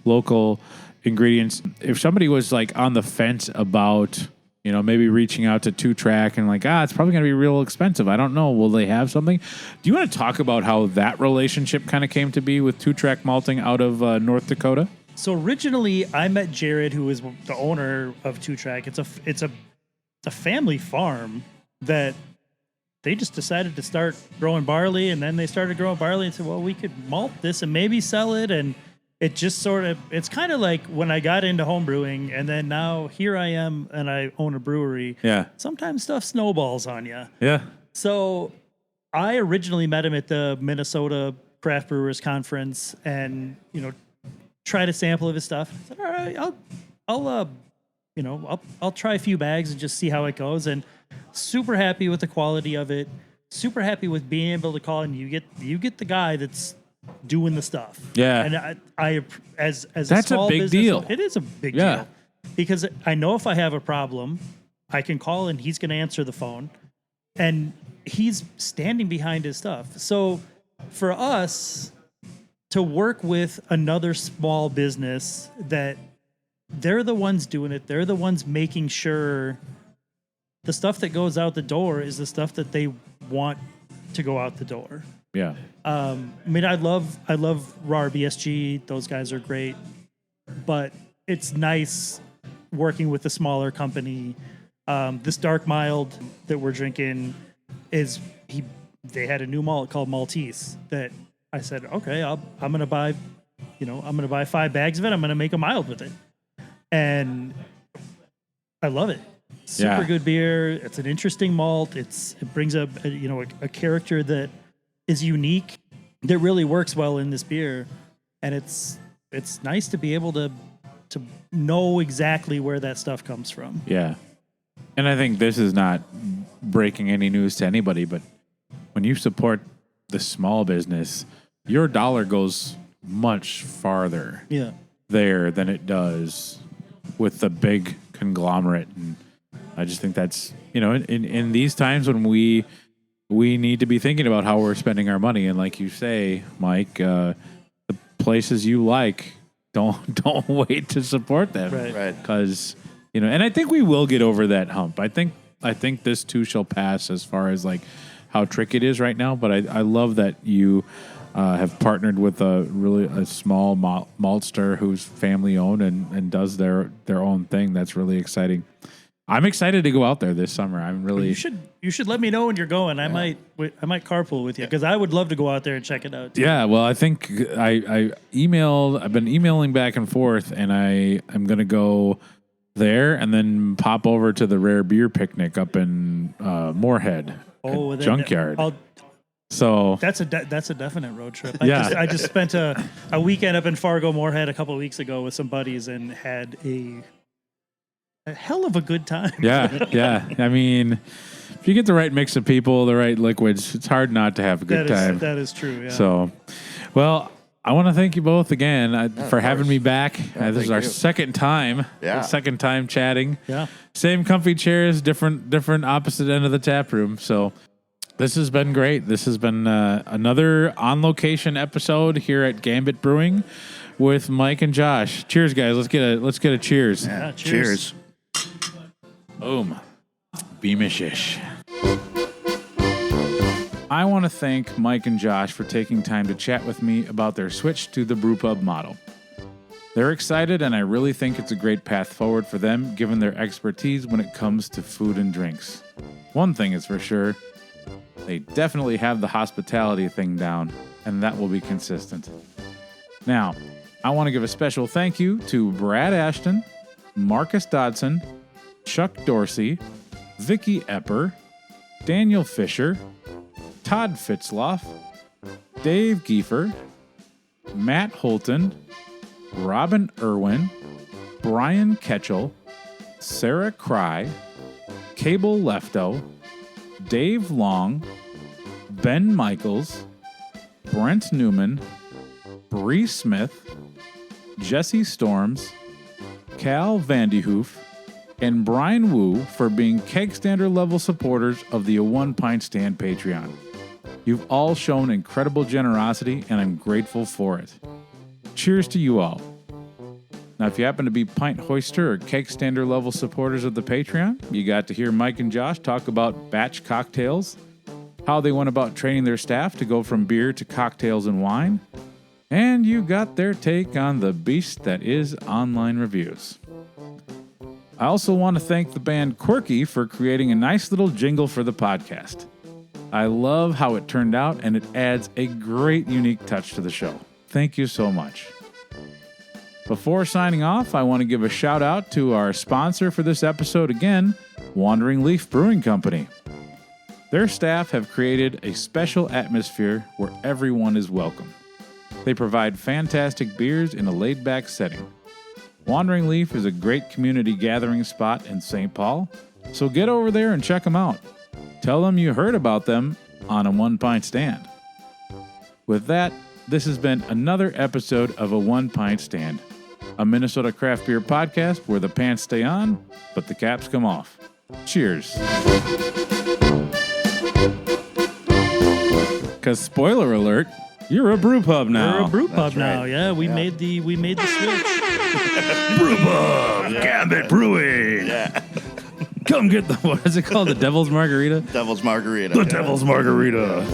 local ingredients. If somebody was like on the fence about maybe reaching out to Two Track and like it's probably going to be real expensive, I don't know, will they have something? Do you want to talk about how that relationship kind of came to be with Two Track Malting out of North Dakota? So originally, I met Jared, who is the owner of Two Track. It's a family farm that they just decided to start growing barley, and then they started growing barley and said, well, we could malt this and maybe sell it. And it just it's kind of like when I got into home brewing, and then now here I am and I own a brewery. Yeah. Sometimes stuff snowballs on you. Yeah. So I originally met him at the Minnesota Craft Brewers Conference and, tried a sample of his stuff. I said, all right, I'll try a few bags and just see how it goes. And super happy with the quality of it. Super happy with being able to call and you get the guy that's doing the stuff. Yeah. And I as That's a small a big business, deal. It is a big Yeah. deal because I know if I have a problem, I can call and he's going to answer the phone, and he's standing behind his stuff. So for us to work with another small business that they're the ones doing it, they're the ones making sure the stuff that goes out the door is the stuff that they want to go out the door. Yeah. I mean, I love RAR BSG. Those guys are great, but it's nice working with a smaller company. This dark mild that we're drinking they had a new malt called Maltese that I said, okay, I'm going to buy 5 bags of it. I'm going to make a mild with it. And I love it. Super good beer. It's an interesting malt. It brings up a character that is unique, that really works well in this beer. And it's nice to be able to know exactly where that stuff comes from. Yeah. And I think this is not breaking any news to anybody, but when you support the small business, your dollar goes much farther there than it does with the big conglomerate. And I just think that's, in these times when we need to be thinking about how we're spending our money. And like you say, Mike, the places you like, don't wait to support them. Right. Because, and I think we will get over that hump. I think this too shall pass as far as like how tricky it is right now. But I love that you have partnered with a small maltster who's family owned and does their own thing. That's really exciting. I'm excited to go out there this summer. I'm really. You should let me know when you're going. I might carpool with you because I would love to go out there and check it out too. Yeah, well, I think I've been emailing back and forth, and I'm gonna go there and then pop over to the Rare Beer Picnic up in Moorhead Junkyard. So that's a definite road trip. Yeah. I just spent a weekend up in Fargo Moorhead a couple of weeks ago with some buddies and had a hell of a good time. Yeah. I mean, if you get the right mix of people, the right liquids, it's hard not to have a good time. That is true. Yeah. So, well, I want to thank you both again for having me back. This is our second time. Yeah. Second time chatting. Yeah. Same comfy chairs, different opposite end of the tap room. So this has been great. This has been another on location episode here at Gambit Brewing with Mike and Josh. Cheers, guys. Let's get a cheers. Yeah, cheers. Boom. Beamishish. I want to thank Mike and Josh for taking time to chat with me about their switch to the Brewpub model. They're excited, and I really think it's a great path forward for them, given their expertise when it comes to food and drinks. One thing is for sure, They definitely have the hospitality thing down, and that will be consistent. Now, I want to give a special thank you to Brad Ashton, Marcus Dodson, Chuck Dorsey, Vicky Epper, Daniel Fisher, Todd Fitzloff, Dave Giefer, Matt Holton, Robin Irwin, Brian Ketchell, Sarah Cry, Cable Lefto, Dave Long, Ben Michaels, Brent Newman, Bree Smith, Jesse Storms, Cal Vandehoof, and Brian Wu for being keg standard level supporters of the A One Pint Stand Patreon. You've all shown incredible generosity, and I'm grateful for it. Cheers to you all. Now, if you happen to be Pint Hoister or keg standard level supporters of the Patreon, you got to hear Mike and Josh talk about batch cocktails, how they went about training their staff to go from beer to cocktails and wine, and you got their take on the beast that is online reviews. I also want to thank the band Quirky for creating a nice little jingle for the podcast. I love how it turned out, and it adds a great unique touch to the show. Thank you so much. Before signing off, I want to give a shout out to our sponsor for this episode again, Wandering Leaf Brewing Company. Their staff have created a special atmosphere where everyone is welcome. They provide fantastic beers in a laid-back setting. Wandering Leaf is a great community gathering spot in St. Paul, so get over there and check them out. Tell them you heard about them on A One Pint Stand. With that, this has been another episode of A One Pint Stand, a Minnesota craft beer podcast where the pants stay on, but the caps come off. Cheers. Because spoiler alert, you're a Brewpub now. We're a Brewpub That's now. right. Yeah, we made the switch. Brewpub, Gambit Brewing. Yeah. Come get the, what is it called? The Devil's Margarita? Devil's Margarita. The Devil's Margarita.